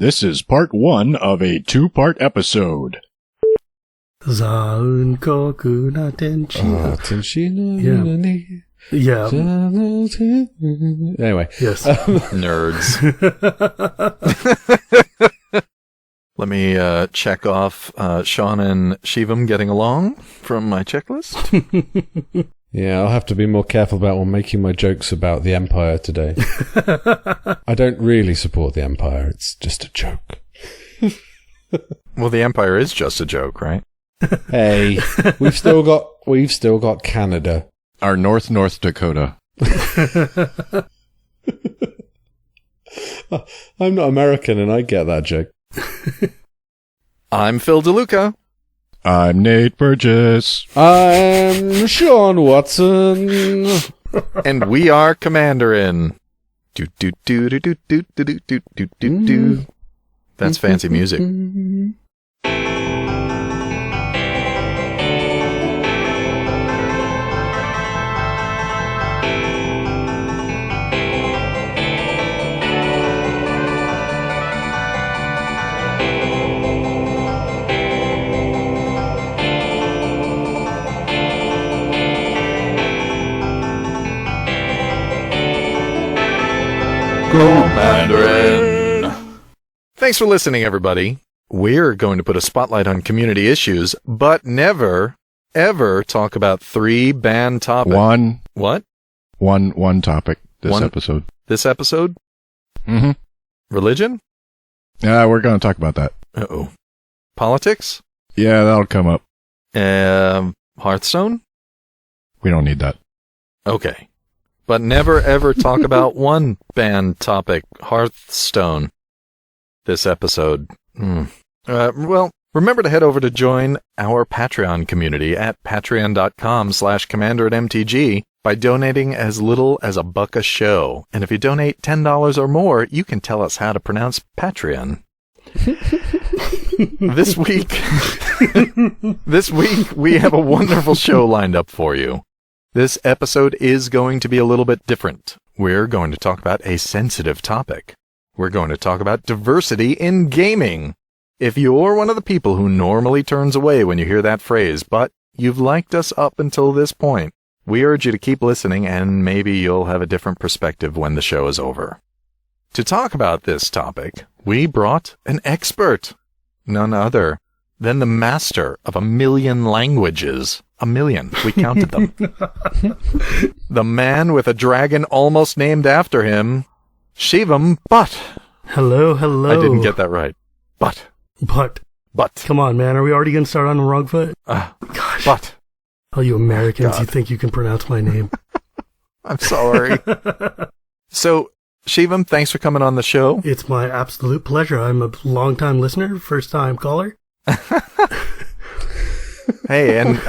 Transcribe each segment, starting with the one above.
This is part 1 of a 2-part episode. Anyway, yes. Nerds. Let me check off Sean and Shivam getting along from my checklist. Yeah, I'll have to be more careful about making my jokes about the Empire today. I don't really support the Empire. It's just a joke. Well, the Empire is just a joke, right? Hey, we've still got Canada. Our North Dakota. I'm not American and I get that joke. I'm Phil DeLuca. I'm Nate Burgess. I'm Sean Watson. And we are Commanderin. Do do do do do do do do do do do. That's fancy music. Commanderin. Thanks for listening, everybody. We're going to put a spotlight on community issues, but never, ever talk about 3 banned topics. What? One topic episode. This episode? Mm-hmm. Religion? Yeah, we're going to talk about that. Uh-oh. Politics? Yeah, that'll come up. Hearthstone? We don't need that. Okay. But never ever talk about one banned topic, Hearthstone, this episode. Well, remember to head over to join our Patreon community at patreon.com/commanderin.mtg by donating as little as $1 a show. And if you donate $10 or more, you can tell us how to pronounce Patreon. This week, we have a wonderful show lined up for you. This episode is going to be a little bit different. We're going to talk about a sensitive topic. We're going to talk about diversity in gaming. If you're one of the people who normally turns away when you hear that phrase, but you've liked us up until this point, we urge you to keep listening and maybe you'll have a different perspective when the show is over. To talk about this topic, we brought an expert, none other than the master of 1,000,000 languages. 1,000,000. We counted them. The man with a dragon almost named after him, Shivam Bhatt. Hello. I didn't get that right. But. Come on, man. Are we already going to start on the wrong foot? Gosh. But. All you Americans, you think you can pronounce my name. I'm sorry. So, Shivam, thanks for coming on the show. It's my absolute pleasure. I'm a long-time listener, first-time caller. Hey, and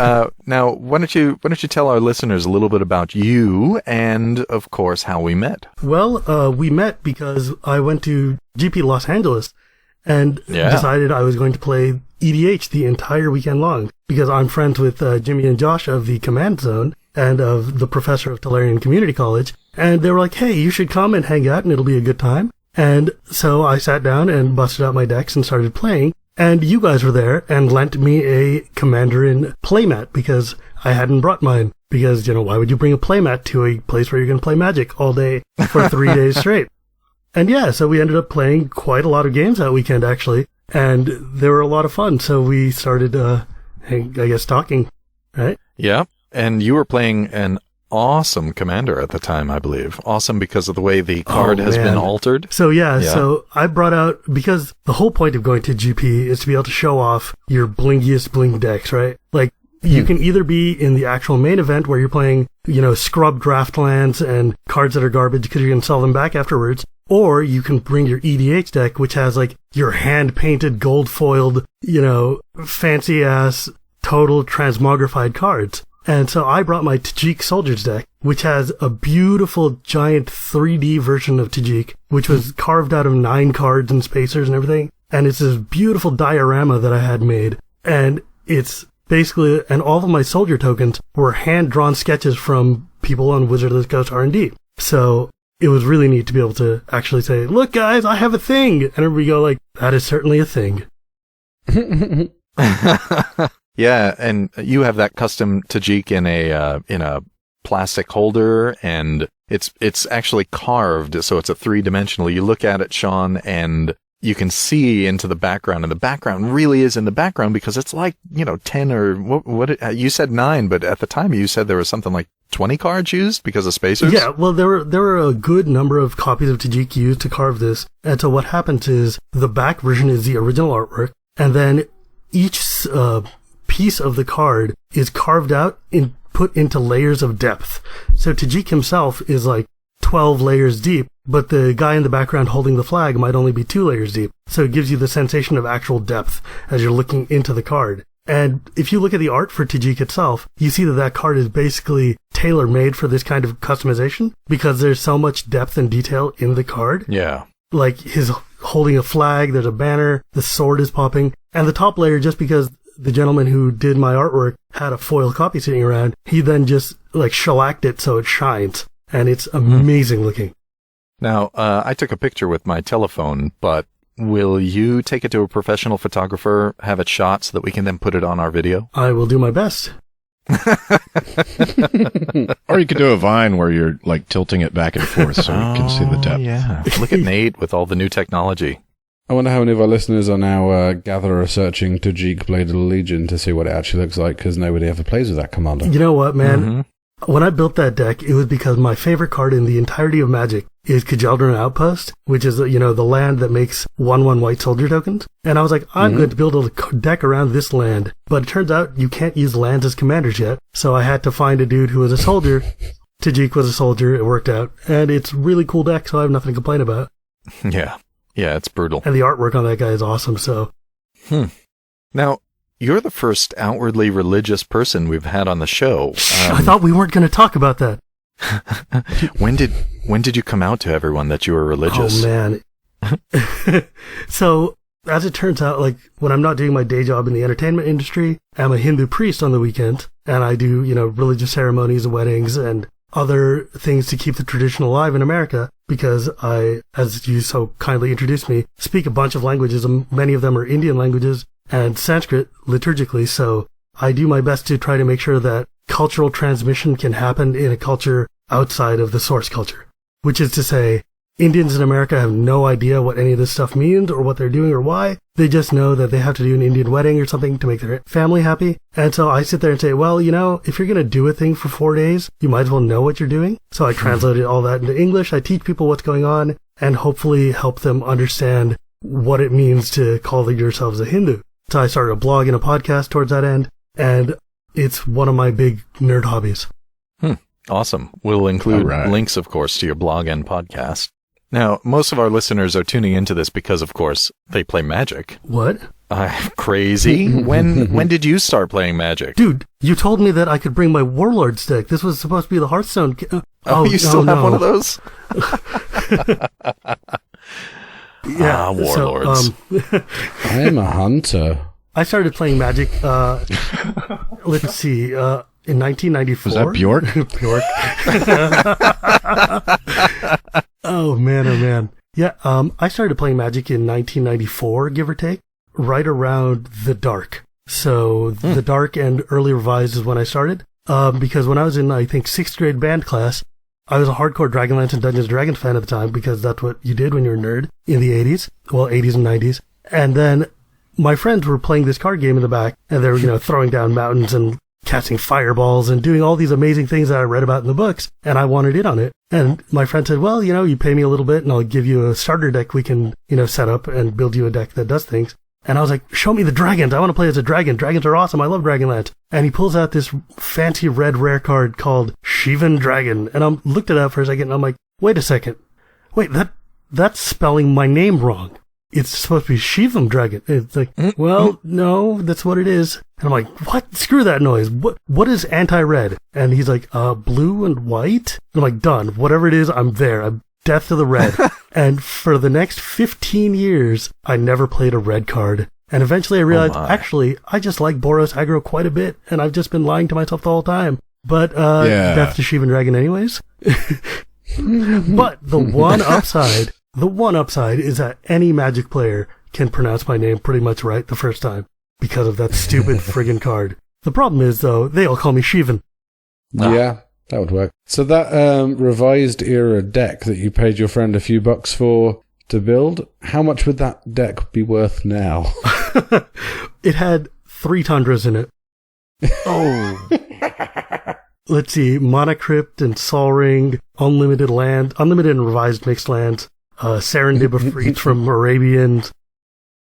now why don't you tell our listeners a little bit about you and, of course, how we met? Well, we met because I went to GP Los Angeles and decided I was going to play EDH the entire weekend long because I'm friends with Jimmy and Josh of the Command Zone and of the professor of Tolarian Community College, and they were like, hey, you should come and hang out and it'll be a good time. And so I sat down and busted out my decks and started playing. And you guys were there and lent me a Commanderin playmat because I hadn't brought mine. Because, why would you bring a playmat to a place where you're going to play Magic all day for 3 days straight? And so we ended up playing quite a lot of games that weekend, actually. And they were a lot of fun. So we started, talking, right? Yeah. And you were playing an awesome commander at the time, I believe. Awesome because of the way the card has been altered. So so I brought out, because the whole point of going to GP is to be able to show off your blingiest bling decks, right? Like, you can either be in the actual main event where you're playing, scrub draft lands and cards that are garbage because you're going to sell them back afterwards, or you can bring your EDH deck, which has like your hand-painted, gold-foiled, fancy-ass, total transmogrified cards. And so I brought my Tajik Soldiers deck, which has a beautiful giant 3D version of Tajik, which was carved out of 9 cards and spacers and everything. And it's this beautiful diorama that I had made. And it's basically, and all of my soldier tokens were hand-drawn sketches from people on Wizard of the Coast R&D. So it was really neat to be able to actually say, look guys, I have a thing. And everybody go like, That is certainly a thing. Yeah, and you have that custom Tajik in a plastic holder, and it's actually carved, so it's a 3-dimensional. You look at it, Sean, and you can see into the background, and the background really is in the background because it's like, 10 or what you said 9, but at the time you said there was something like 20 cards used because of spacers? Yeah, well, there were a good number of copies of Tajik used to carve this. And so what happens is the back version is the original artwork, and then each piece of the card is carved out and put into layers of depth. So Tajik himself is like 12 layers deep, but the guy in the background holding the flag might only be 2 layers deep. So it gives you the sensation of actual depth as you're looking into the card. And if you look at the art for Tajik itself, you see that card is basically tailor-made for this kind of customization because there's so much depth and detail in the card. Yeah. Like his holding a flag, there's a banner, the sword is popping, and the top layer, just because the gentleman who did my artwork had a foil copy sitting around, he then just shellacked it so it shines, and it's amazing looking. Now, I took a picture with my telephone, but will you take it to a professional photographer, have it shot so that we can then put it on our video? I will do my best. Or you could do a Vine where you're tilting it back and forth so you can see the depth. Yeah. Look at Nate with all the new technology. I wonder how many of our listeners are now gatherer searching Tajik Bladed Legion to see what it actually looks like, because nobody ever plays with that commander. You know what, man? When I built that deck, it was because my favorite card in the entirety of Magic is Commanderin Outpost, which is, the land that makes 1/1 white soldier tokens. And I was like, I'm going to build a deck around this land. But it turns out you can't use lands as commanders yet. So I had to find a dude who was a soldier. Tajik was a soldier. It worked out. And it's a really cool deck, so I have nothing to complain about. Yeah. Yeah, it's brutal. And the artwork on that guy is awesome, so. Now, you're the first outwardly religious person we've had on the show. I thought we weren't going to talk about that. When did you come out to everyone that you were religious? Oh, man. So, as it turns out, when I'm not doing my day job in the entertainment industry, I'm a Hindu priest on the weekend, and I do, religious ceremonies and weddings and other things to keep the tradition alive in America, because I, as you so kindly introduced me, speak a bunch of languages, and many of them are Indian languages and Sanskrit liturgically, so I do my best to try to make sure that cultural transmission can happen in a culture outside of the source culture. Which is to say, Indians in America have no idea what any of this stuff means or what they're doing or why. They just know that they have to do an Indian wedding or something to make their family happy. And so I sit there and say, well, if you're going to do a thing for 4 days, you might as well know what you're doing. So I translated all that into English. I teach people what's going on and hopefully help them understand what it means to call yourselves a Hindu. So I started a blog and a podcast towards that end, and it's one of my big nerd hobbies. Awesome. We'll include links, of course, to your blog and podcast. Now, most of our listeners are tuning into this because, of course, they play Magic. What? Crazy. When did you start playing Magic? Dude, you told me that I could bring my Warlords deck. This was supposed to be the Hearthstone. You still have one of those? Yeah, Warlords. So, I'm a hunter. I started playing Magic, let's see, in 1994. Was that Bjork? Bjork. Oh, man. Yeah, I started playing Magic in 1994, give or take, right around The Dark. So, The Dark and Early Revised is when I started, because when I was in, I think, 6th grade band class, I was a hardcore Dragonlance and Dungeons & Dragons fan at the time, because that's what you did when you were a nerd in the 80s. Well, 80s and 90s. And then my friends were playing this card game in the back, and they were, throwing down mountains and casting fireballs and doing all these amazing things that I read about in the books, and I wanted in on it. And my friend said, well, you pay me a little bit and I'll give you a starter deck we can, set up and build you a deck that does things. And I was like, show me the dragons. I want to play as a dragon. Dragons are awesome. I love Dragonlance. And he pulls out this fancy red rare card called Shivam Dragon. And I looked it up for a second and I'm like, wait a second. Wait, that's spelling my name wrong. It's supposed to be Shivam Dragon. It's like, well, no, that's what it is. And I'm like, what? Screw that noise. What is anti-red? And he's like, blue and white? And I'm like, done. Whatever it is, I'm there. I'm death to the red. And for the next 15 years, I never played a red card. And eventually I realized, actually, I just like Boros aggro quite a bit. And I've just been lying to myself the whole time. But, death to Shivan Dragon anyways. But the one upside is that any Magic player can pronounce my name pretty much right the first time because of that stupid friggin' card. The problem is, though, they all call me Shivan. Yeah, that would work. So that revised era deck that you paid your friend a few bucks for to build, how much would that deck be worth now? It had 3 Tundras in it. Oh. Let's see, Mana Crypt and Sol Ring, Unlimited Land, Unlimited and Revised Mixed Lands, Serendib of Freaks from Arabians.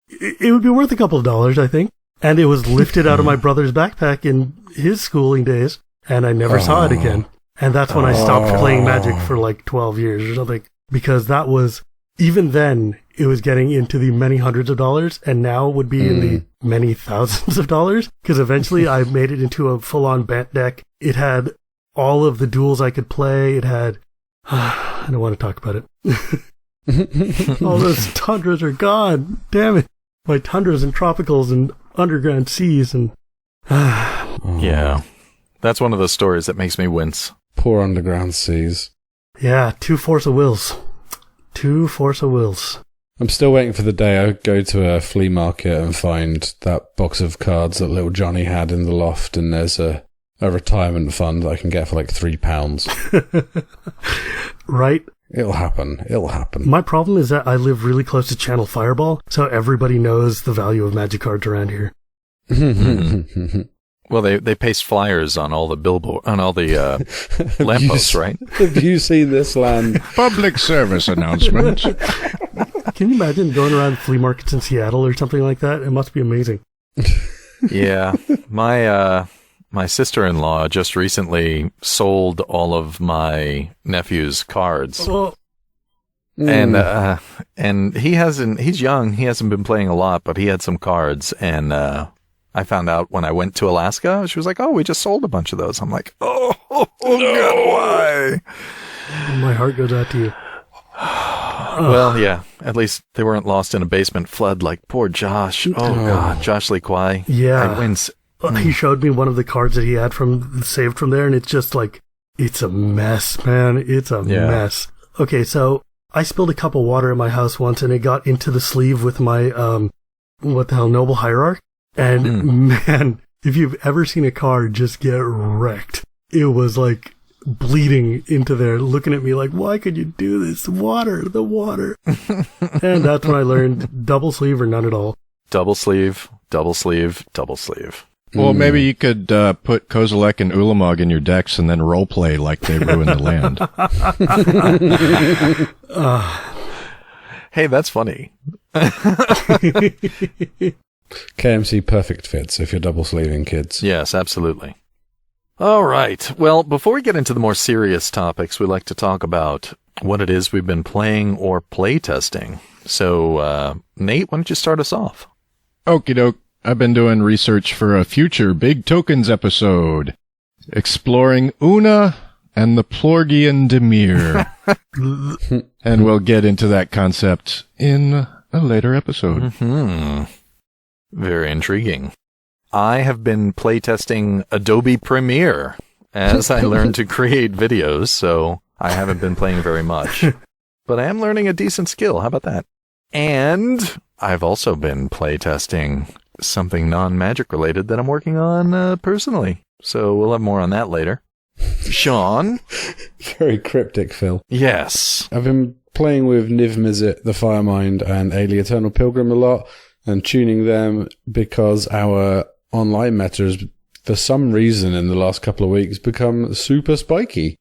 It would be worth a couple of dollars, I think. And it was lifted out of my brother's backpack in his schooling days, and I never saw it again. And that's when I stopped playing Magic for like 12 years or something. Because that was, even then, it was getting into the many hundreds of dollars, and now would be in the many thousands of dollars. Because eventually I made it into a full-on Bant deck. It had all of the duels I could play. It had... I don't want to talk about it. All those Tundras are gone. Damn it. My Tundras and Tropicals and Underground Seas and... Yeah. That's one of those stories that makes me wince. Poor Underground Seas. Yeah, 2 Force of Wills. 2 Force of Wills. I'm still waiting for the day I go to a flea market and find that box of cards that little Johnny had in the loft, and there's a retirement fund that I can get for like £3. Right? It'll happen. My problem is that I live really close to Channel Fireball, so everybody knows the value of Magic cards around here. Well, they paste flyers on all the billboard, on all the lampposts, right? Have you seen this land? Public service announcement. Can you imagine going around flea markets in Seattle or something like that? It must be amazing. Yeah. My sister-in-law just recently sold all of my nephew's cards. Oh. And he's young, he hasn't been playing a lot, but he had some cards, and I found out when I went to Alaska, she was like, "Oh, we just sold a bunch of those." I'm like, oh no. God, why? My heart goes out to you. Well, yeah, at least they weren't lost in a basement flood like poor Josh. Oh God, Josh Lee Kwai. Yeah. I wince. He showed me one of the cards that he had saved from there, and it's just like, it's a mess, man. It's a mess. Okay, so I spilled a cup of water at my house once, and it got into the sleeve with my, Noble Hierarch. And man, if you've ever seen a card just get wrecked, it was like bleeding into there, looking at me like, why could you do this? The water. And that's when I learned double sleeve or none at all. Double sleeve. Well, maybe you could put Kozilek and Ulamog in your decks and then roleplay like they ruined the land. Hey, that's funny. KMC perfect fits if you're double sleeving, kids. Yes, absolutely. All right. Well, before we get into the more serious topics, we like to talk about what it is we've been playing or play testing. So, Nate, why don't you start us off? Okie doke. I've been doing research for a future Big Tokens episode, exploring Una and the Plorgian Dimir. And we'll get into that concept in a later episode. Mm-hmm. Very intriguing. I have been playtesting Adobe Premiere as I learn to create videos, so I haven't been playing very much. But I am learning a decent skill. How about that? And I've also been playtesting something non-magic related that I'm working on personally. So we'll have more on that later. Sean? Very cryptic, Phil. Yes. I've been playing with Niv Mizzet, the Firemind, and Ailey Eternal Pilgrim a lot, and tuning them because our online meta has, for some reason in the last couple of weeks, become super spiky.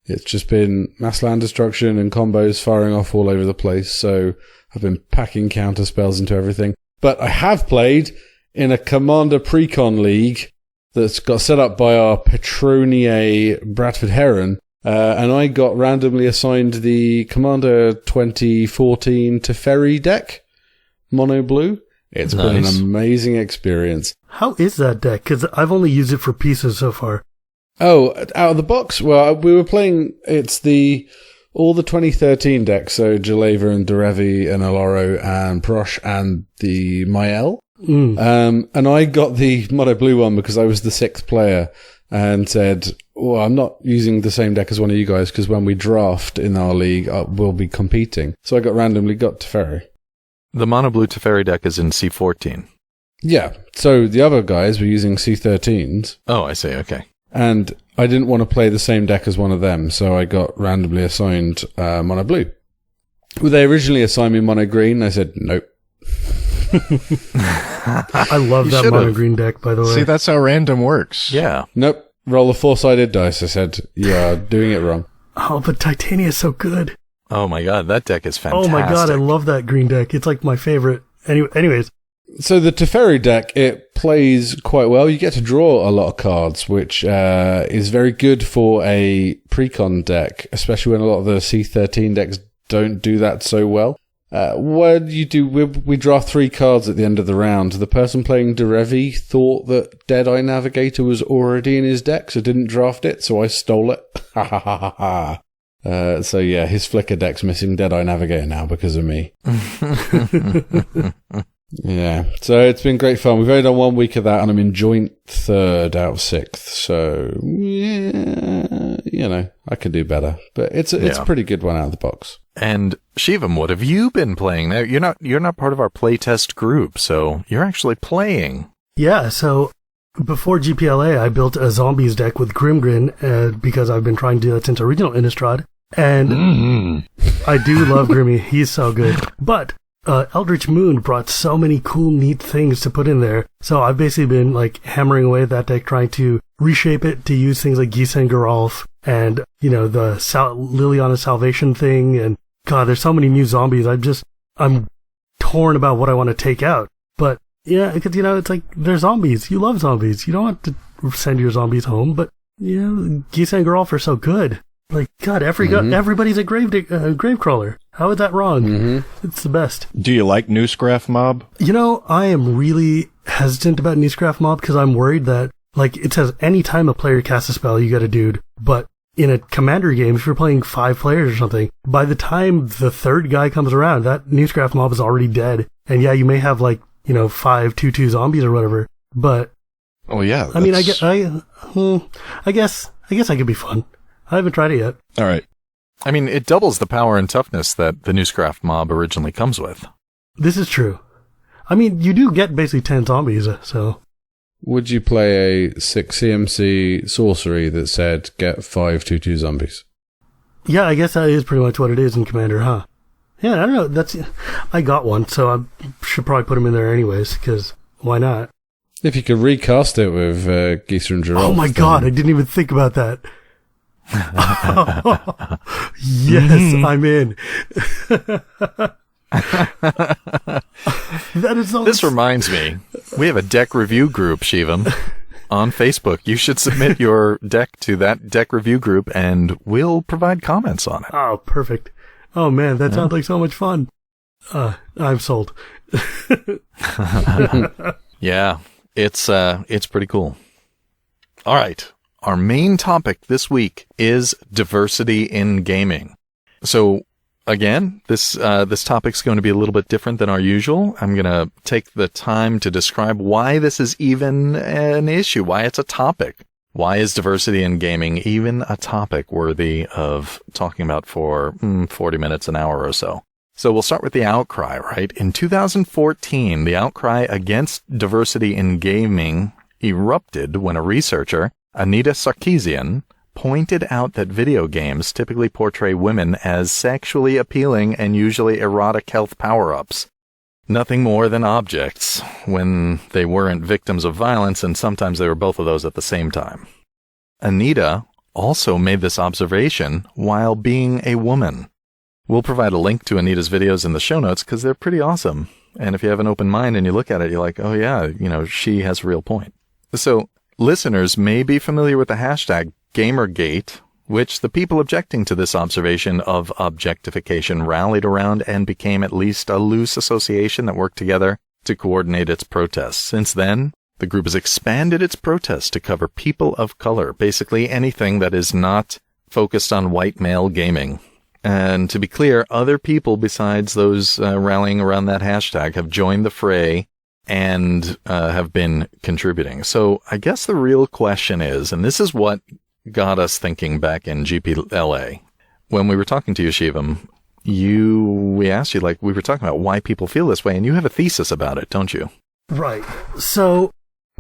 It's just been mass land destruction and combos firing off all over the place, so I've been packing counter spells into everything. But I have played in a Commander Precon League that's got set up by our Petronier Bradford Heron, and I got randomly assigned the Commander 2014 Teferi deck, mono blue. It's been an amazing experience. How is that deck? Because I've only used it for pieces so far. Oh, out of the box? Well, we were playing, all the 2013 decks, so Jaleva and Derevi and Aloro and Prosh and the Mael. And I got the mono blue one because I was the 6th player and said, well, I'm not using the same deck as one of you guys because when we draft in our league, we'll be competing. So I randomly got Teferi. The mono blue Teferi deck is in C14. Yeah. So the other guys were using C13s. Oh, I see. Okay. And I didn't want to play the same deck as one of them, so I got randomly assigned mono blue. Well, they originally assigned me mono green. I said, nope. I love that mono green deck, by the way. See, that's how random works. Yeah. Nope. Roll a 4-sided dice. I said, you are doing it wrong. Oh, but Titania is so good. Oh my god, that deck is fantastic. Oh my god, I love that green deck. It's like my favorite. Anyways. So the Teferi deck, it plays quite well. You get to draw a lot of cards, which is very good for a precon deck, especially when a lot of the C13 decks don't do that so well. What you do, we draw 3 cards at the end of the round. The person playing Derevi thought that Deadeye Navigator was already in his deck, so didn't draft it, so I stole it. Ha ha ha ha ha. So yeah, his Flicker deck's missing Deadeye Navigator now because of me. Yeah, so it's been great fun. We've only done 1 week of that, and I'm in joint 3rd out of 6th. So yeah, you know, I could do better, but it's a pretty good one out of the box. And Shivam, what have you been playing? Now you're not part of our playtest group, so you're actually playing. Yeah, so before GPLA, I built a zombies deck with Grimgrin because I've been trying to do that since original Innistrad, and I do love Grimmy. He's so good, but Eldritch Moon brought so many cool, neat things to put in there. So I've basically been like hammering away at that deck, trying to reshape it to use things like Gisa and Geralf and, you know, the Liliana Salvation thing. And God, there's so many new zombies. I'm torn about what I want to take out. But yeah, because, you know, it's like they're zombies. You love zombies. You don't want to send your zombies home. But, you know, Gisa and Geralf are so good. Like, God, everybody's a grave crawler. How is that wrong? Mm-hmm. It's the best. Do you like Newscraft Mob? You know, I am really hesitant about Newscraft Mob because I'm worried that, like, it says any time a player casts a spell, you get a dude. But in a Commander game, if you're playing 5 players or something, by the time the 3rd guy comes around, that Newscraft Mob is already dead. And yeah, you may have, like, you know, 5 2/2 zombies or whatever. But oh yeah, I mean, I guess I could be fun. I haven't tried it yet. All right. I mean, it doubles the power and toughness that the Newscraft Mob originally comes with. This is true. I mean, you do get basically 10 zombies, so... Would you play a 6 CMC sorcery that said get 5 2/2 zombies? Yeah, I guess that is pretty much what it is in Commander, huh? Yeah, I don't know. I got one, so I should probably put them in there anyways, because why not? If you could recast it with Gisa and Geralf. Oh my god, I didn't even think about that. Yes, I'm in. That is so. This reminds me, we have a deck review group, Shivam, on Facebook. You should submit your deck to that deck review group, and we'll provide comments on it. Oh, perfect. Oh man, that sounds like so much fun. I'm sold. Yeah, it's pretty cool. All right. Our main topic this week is diversity in gaming. So again, this topic's going to be a little bit different than our usual. I'm going to take the time to describe why this is even an issue, why it's a topic. Why is diversity in gaming even a topic worthy of talking about for 40 minutes, an hour or so? So we'll start with the outcry, right? In 2014, the outcry against diversity in gaming erupted when a researcher, Anita Sarkeesian, pointed out that video games typically portray women as sexually appealing and usually erotic health power-ups. Nothing more than objects, when they weren't victims of violence, and sometimes they were both of those at the same time. Anita also made this observation while being a woman. We'll provide a link to Anita's videos in the show notes because they're pretty awesome. And if you have an open mind and you look at it, you're like, oh yeah, you know, she has a real point. So, listeners may be familiar with the hashtag Gamergate, which the people objecting to this observation of objectification rallied around and became at least a loose association that worked together to coordinate its protests. Since then, the group has expanded its protests to cover people of color, basically anything that is not focused on white male gaming. And to be clear, other people besides those rallying around that hashtag have joined the fray and have been contributing. So I guess the real question is, and this is what got us thinking back in GPLA, when we were talking to you, Shivam, we asked you, we were talking about why people feel this way, and you have a thesis about it, don't you? Right. So,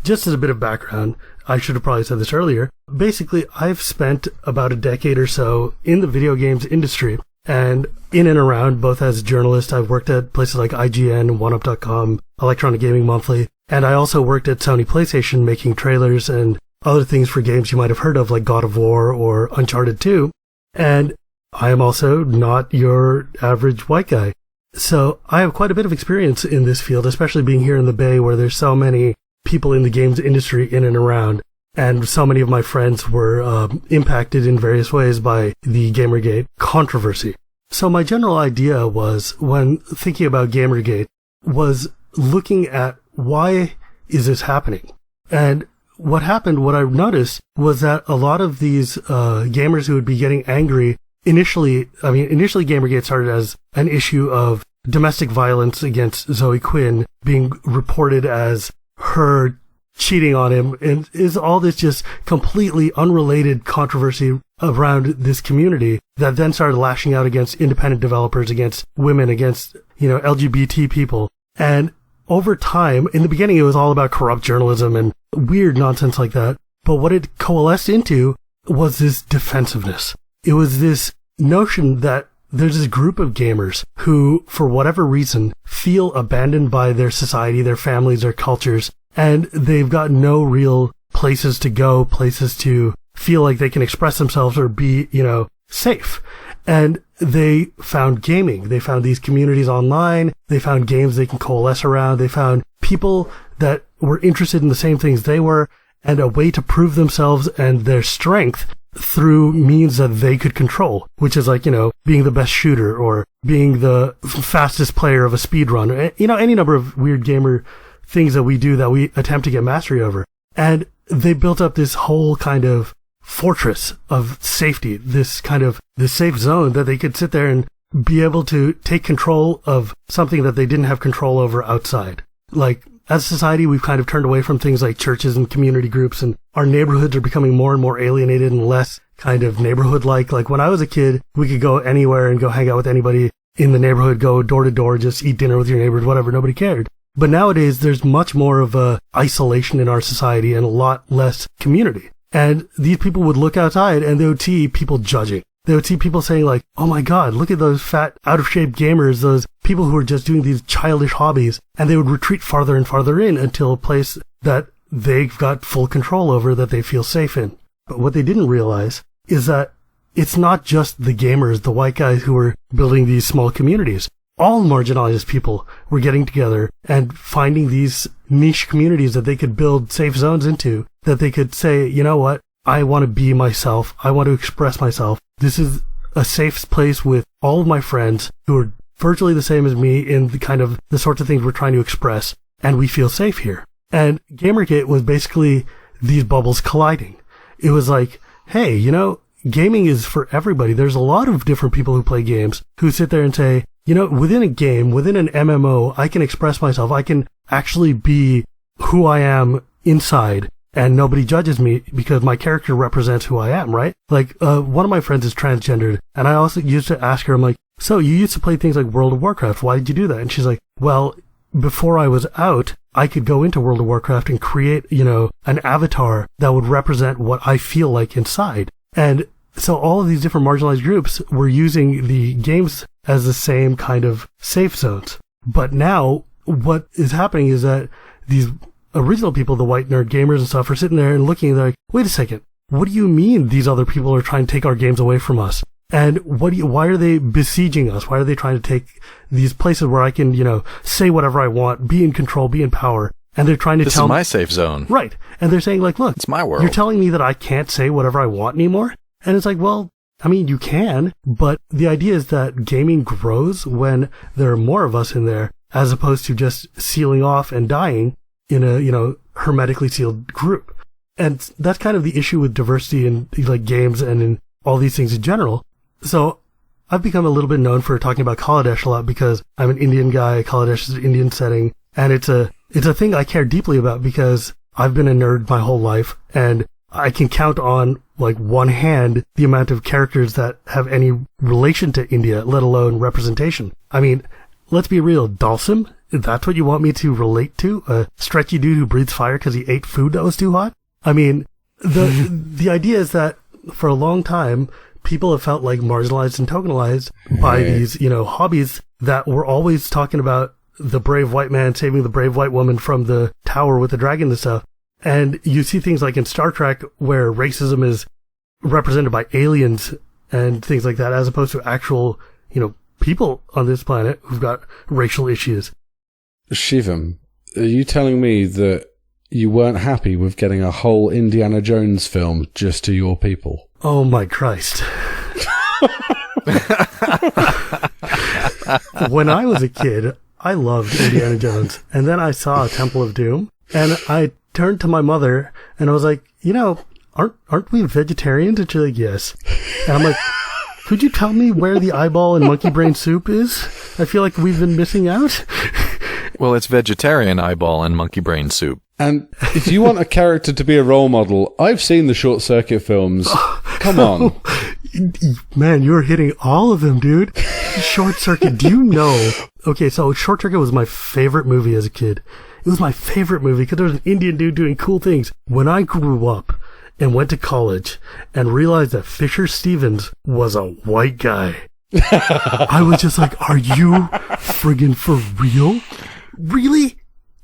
just as a bit of background, I should have probably said this earlier. Basically, I've spent about a decade or so in the video games industry, and in and around, both as a journalist. I've worked at places like IGN, OneUp.com, Electronic Gaming Monthly, and I also worked at Sony PlayStation making trailers and other things for games you might have heard of, like God of War or Uncharted 2. And I am also not your average white guy. So I have quite a bit of experience in this field, especially being here in the Bay where there's so many people in the games industry in and around. And so many of my friends were impacted in various ways by the Gamergate controversy. So my general idea was, when thinking about Gamergate, was looking at why is this happening? And what happened, what I noticed, was that a lot of these gamers who would be getting angry initially Gamergate started as an issue of domestic violence against Zoe Quinn being reported as her cheating on him, and is all this just completely unrelated controversy around this community that then started lashing out against independent developers, against women, against, LGBT people. And over time, in the beginning, it was all about corrupt journalism and weird nonsense like that. But what it coalesced into was this defensiveness. It was this notion that there's this group of gamers who, for whatever reason, feel abandoned by their society, their families, their cultures, and they've got no real places to go, places to feel like they can express themselves or be, safe. And they found gaming. They found these communities online. They found games they can coalesce around. They found people that were interested in the same things they were, and a way to prove themselves and their strength through means that they could control, which is like, being the best shooter or being the fastest player of a speed run, any number of weird gamer things that we do that we attempt to get mastery over. And they built up this whole kind of fortress of safety, this safe zone that they could sit there and be able to take control of something that they didn't have control over outside. Like, as a society, we've kind of turned away from things like churches and community groups, and our neighborhoods are becoming more and more alienated and less kind of neighborhood-like. Like, when I was a kid, we could go anywhere and go hang out with anybody in the neighborhood, go door to door, just eat dinner with your neighbors, whatever, nobody cared. But nowadays, there's much more of a isolation in our society and a lot less community. And these people would look outside and they would see people judging. They would see people saying like, oh my God, look at those fat, out-of-shape gamers, those people who are just doing these childish hobbies. And they would retreat farther and farther in until a place that they've got full control over, that they feel safe in. But what they didn't realize is that it's not just the gamers, the white guys who are building these small communities. All marginalized people were getting together and finding these niche communities that they could build safe zones into, that they could say, you know what, I want to be myself. I want to express myself. This is a safe place with all of my friends who are virtually the same as me in the sorts of things we're trying to express, and we feel safe here. And Gamergate was basically these bubbles colliding. It was like, hey, gaming is for everybody. There's a lot of different people who play games who sit there and say, within a game, within an MMO, I can express myself. I can actually be who I am inside, and nobody judges me because my character represents who I am, right? Like, one of my friends is transgendered, and I also used to ask her, I'm like, so you used to play things like World of Warcraft. Why did you do that? And she's like, well, before I was out, I could go into World of Warcraft and create, an avatar that would represent what I feel like inside. And so all of these different marginalized groups were using the games as the same kind of safe zones. But now what is happening is that these original people, the white nerd gamers and stuff, are sitting there and looking, they're like, wait a second, what do you mean these other people are trying to take our games away from us? And why are they besieging us? Why are they trying to take these places where I can, say whatever I want, be in control, be in power? And they're trying to This is my safe zone. Right. And they're saying like, look, it's my world. You're telling me that I can't say whatever I want anymore? And it's like, well, I mean, you can, but the idea is that gaming grows when there are more of us in there, as opposed to just sealing off and dying in a, hermetically sealed group. And that's kind of the issue with diversity in like games and in all these things in general. So I've become a little bit known for talking about Kaladesh a lot because I'm an Indian guy. Kaladesh is an Indian setting, and it's a thing I care deeply about because I've been a nerd my whole life, and I can count on like one hand the amount of characters that have any relation to India, let alone representation. I mean, let's be real. Dalsim, that's what you want me to relate to? A stretchy dude who breathes fire because he ate food that was too hot? I mean, the idea is that for a long time, people have felt like marginalized and tokenized by these, hobbies that were always talking about the brave white man saving the brave white woman from the tower with the dragon and stuff. And you see things like in Star Trek where racism is represented by aliens and things like that, as opposed to actual, people on this planet who've got racial issues. Shivam, are you telling me that you weren't happy with getting a whole Indiana Jones film just to your people? Oh my Christ. When I was a kid, I loved Indiana Jones. And then I saw Temple of Doom. And I turned to my mother and I was like, aren't we vegetarians? And she's like, yes. And I'm like, could you tell me where the eyeball and monkey brain soup is? I feel like we've been missing out. Well, it's vegetarian eyeball and monkey brain soup. And if you want a character to be a role model, I've seen the Short Circuit films. Come on. Man, you're hitting all of them, dude. Short Circuit, do you know? Okay, so Short Circuit was my favorite movie as a kid. It was my favorite movie because there was an Indian dude doing cool things. When I grew up and went to college and realized that Fisher Stevens was a white guy, I was just like, are you friggin' for real? Really?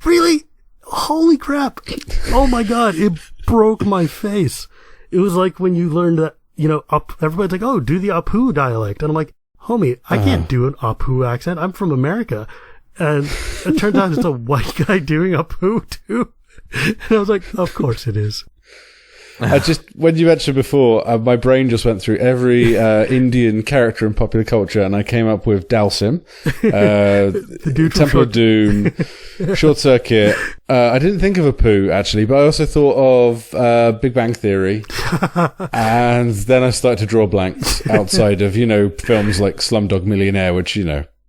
Really? Holy crap. Oh my God. It broke my face. It was like when you learned that, everybody's like, oh, do the Apu dialect. And I'm like, homie, I can't do an Apu accent. I'm from America. And it turns out it's a white guy doing Apu too. And I was like, of course it is. When you mentioned before, my brain just went through every Indian character in popular culture, and I came up with Dalsim, the dude from Temple of Doom, Short Circuit. I didn't think of Apu, actually, but I also thought of Big Bang Theory. And then I started to draw blanks outside of, films like Slumdog Millionaire, which,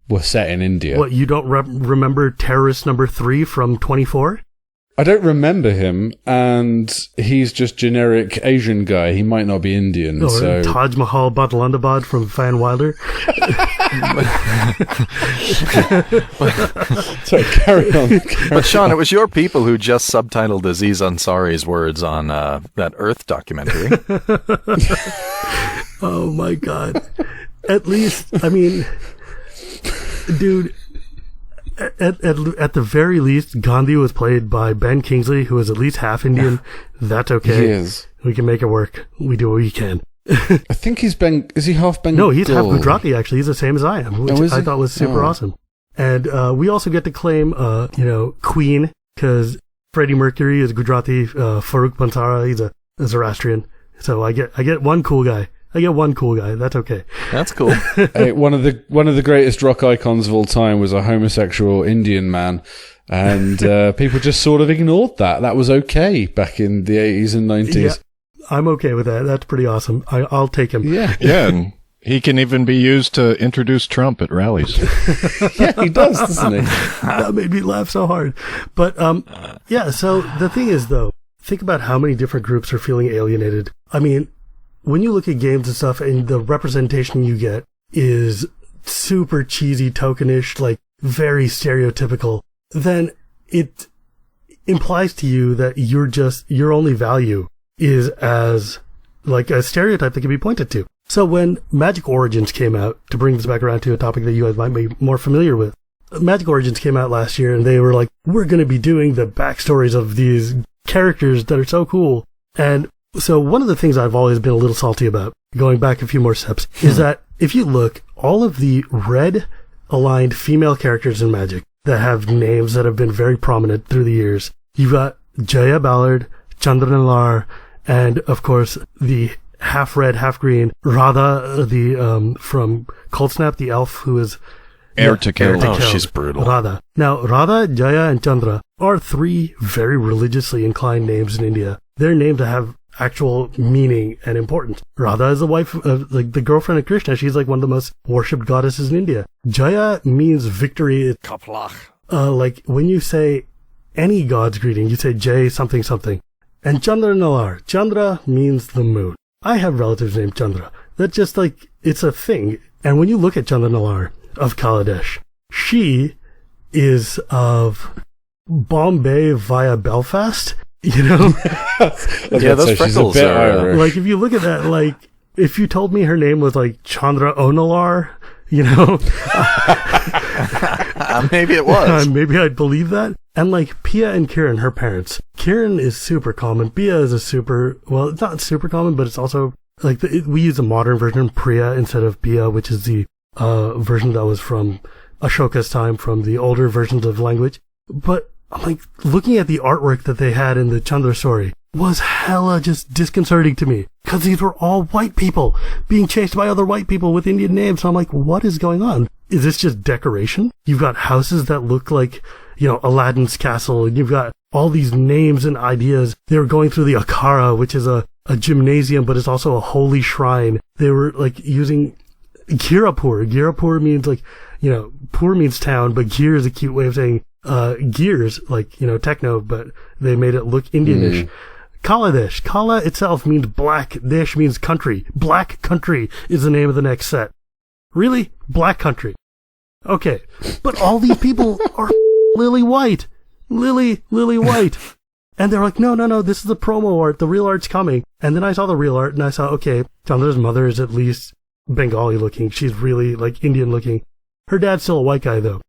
were set in India. What, you don't remember Terrorist Number 3 from 24? I don't remember him, and he's just generic Asian guy. He might not be Indian. Or so Taj Mahal Badalandabad from Van Wilder. Sorry, carry on. But Sean, it was your people who just subtitled Aziz Ansari's words on that Earth documentary. Oh my God. At least, I mean, dude, at the very least, Gandhi was played by Ben Kingsley, who is at least half Indian. That's okay. He is. We can make it work. We do what we can. I think is he half Bengal? No, he's half Gujarati, actually. He's the same as I am, which I thought was super awesome. And we also get to claim, Queen, because Freddie Mercury is Gujarati, Farooq Bansara, he's a Zoroastrian. So I get one cool guy. That's okay. That's cool. Hey, one of the greatest rock icons of all time was a homosexual Indian man, and people just sort of ignored that. That was okay back in the 80s and 90s. Yeah, I'm okay with that. That's pretty awesome. I'll take him. Yeah. And he can even be used to introduce Trump at rallies. Yeah, he does, doesn't he? That made me laugh so hard. But so the thing is, though, think about how many different groups are feeling alienated. I mean, when you look at games and stuff and the representation you get is super cheesy, tokenish, like very stereotypical, then it implies to you that your only value is as like a stereotype that can be pointed to. So when Magic Origins came out, to bring this back around to a topic that you guys might be more familiar with, Magic Origins came out last year and they were like, we're going to be doing the backstories of these characters that are so cool. And so one of the things I've always been a little salty about, going back a few more steps, is that if you look, all of the red-aligned female characters in Magic that have names that have been very prominent through the years, you've got Jaya Ballard, Chandran, and of course the half-red, half-green Radha, from Cold Snap, the elf who is Heir to Kill. Oh, she's brutal. Radha. Now, Radha, Jaya, and Chandra are three very religiously inclined names in India. They're named to have actual meaning and importance. Radha is the wife of the girlfriend of Krishna. She's like one of the most worshipped goddesses in India. Jaya means victory. Kaplach. Like when you say any god's greeting, you say Jay something something. And Chandra Nalar. Chandra means the moon. I have relatives named Chandra. That's just like, it's a thing. And when you look at Chandra Nalar of Kaladesh, she is of Bombay via Belfast, you know? Yeah, those freckles are... Like, if you look at that, like, if you told me her name was like Chandra Onalar, you know? Maybe it was. Maybe I'd believe that. And like Pia and Kieran, her parents. Kieran is super common. Pia is it's not super common, but it's also like we use a modern version, Priya, instead of Pia, which is the version that was from Ashoka's time, from the older versions of language. But I'm like, looking at the artwork that they had in the Chandra story was hella just disconcerting to me. Because these were all white people being chased by other white people with Indian names. So I'm like, what is going on? Is this just decoration? You've got houses that look like, you know, Aladdin's castle, and you've got all these names and ideas. They were going through the Akhara, which is a gymnasium, but it's also a holy shrine. They were like using Girapur. Girapur means like, you know, Pur means town, but Gir is a cute way of saying gears, like, you know, techno, but they made it look Indianish. Kaladesh. Kala itself means black. Desh means country. Black country is the name of the next set. Really? Black country. Okay. But all these people are lily white. Lily white. And they're like, no, this is the promo art. The real art's coming. And then I saw the real art and I saw, okay, Chandra's mother is at least Bengali looking. She's really like Indian looking. Her dad's still a white guy though.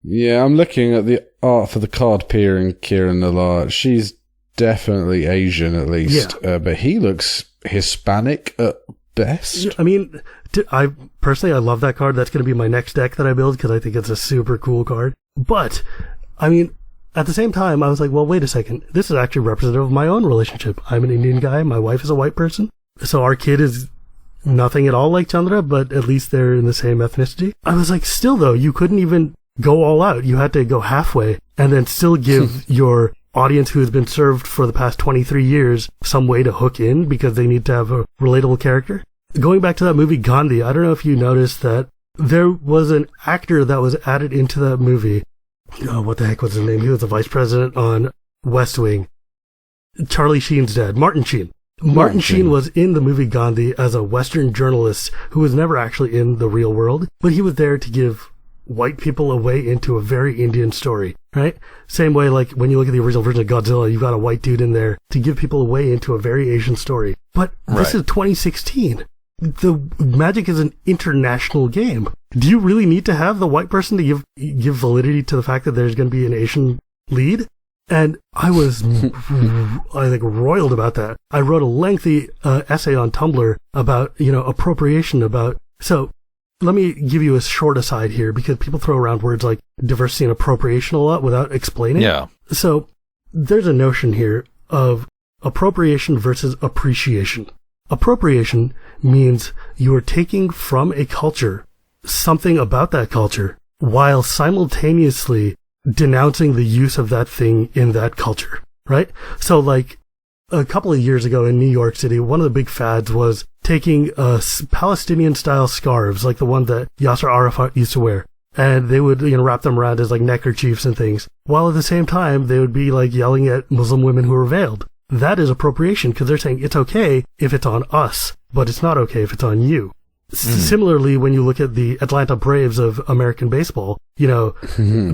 Yeah, I'm looking at the art for the card Pia and Kieran Nalar. She's definitely Asian at least, but he looks Hispanic at best. I mean, I love that card. That's going to be my next deck that I build because I think it's a super cool card. But, I mean, at the same time, I was like, well, wait a second. This is actually representative of my own relationship. I'm an Indian guy. My wife is a white person. So our kid is nothing at all like Chandra, but at least they're in the same ethnicity. I was like, still though, you couldn't even go all out. You had to go halfway and then still give your audience who has been served for the past 23 years some way to hook in because they need to have a relatable character. Going back to that movie Gandhi, I don't know if you noticed that there was an actor that was added into that movie. Oh, what the heck was his name? He was the vice president on West Wing. Charlie Sheen's dad, Martin Sheen. Martin Sheen was in the movie Gandhi as a Western journalist who was never actually in the real world, but he was there to give white people a way into a very Indian story, right? Same way, like when you look at the original version of Godzilla, you've got a white dude in there to give people a way into a very Asian story. But this is 2016. The Magic is an international game. Do you really need to have the white person to give validity to the fact that there's going to be an Asian lead? And I was, I think, roiled about that. I wrote a lengthy essay on Tumblr about, you know, appropriation so let me give you a short aside here because people throw around words like diversity and appropriation a lot without explaining. Yeah. So there's a notion here of appropriation versus appreciation. Appropriation means you are taking from a culture something about that culture while simultaneously denouncing the use of that thing in that culture, right? So like a couple of years ago in New York City, one of the big fads was taking Palestinian-style scarves, like the one that Yasser Arafat used to wear. And they would, you know, wrap them around as like neckerchiefs and things. While at the same time, they would be like yelling at Muslim women who were veiled. That is appropriation because they're saying it's okay if it's on us, but it's not okay if it's on you. Similarly, when you look at the Atlanta Braves of American baseball, you know,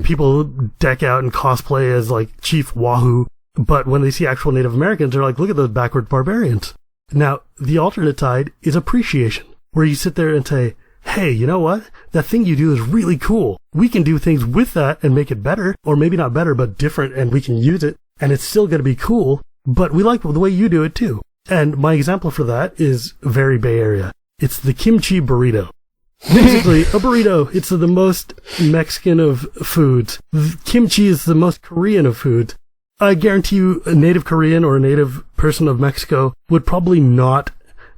people deck out and cosplay as like Chief Wahoo, but when they see actual Native Americans, they're like, look at those backward barbarians. Now, the alternate side is appreciation, where you sit there and say, hey, you know what? That thing you do is really cool. We can do things with that and make it better, or maybe not better, but different, and we can use it, and it's still going to be cool, but we like the way you do it too. And my example for that is very Bay Area. It's the kimchi burrito. Basically, a burrito, it's the most Mexican of foods. Kimchi is the most Korean of foods. I guarantee you a native Korean or a native person of Mexico would probably not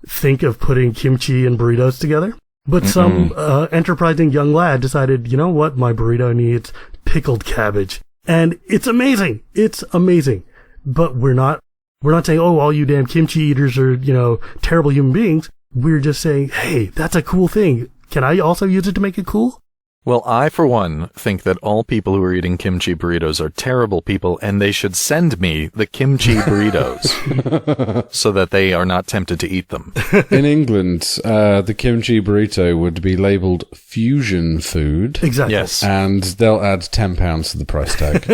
think of putting kimchi and burritos together. But some enterprising young lad decided, you know what, my burrito needs pickled cabbage. And it's amazing. It's amazing. But we're not saying, oh, all you damn kimchi eaters are, you know, terrible human beings. We're just saying, hey, that's a cool thing. Can I also use it to make it cool? Well, I, for one, think that all people who are eating kimchi burritos are terrible people, and they should send me the kimchi burritos so that they are not tempted to eat them. In England, the kimchi burrito would be labelled fusion food. Exactly. Yes. And they'll add £10 to the price tag.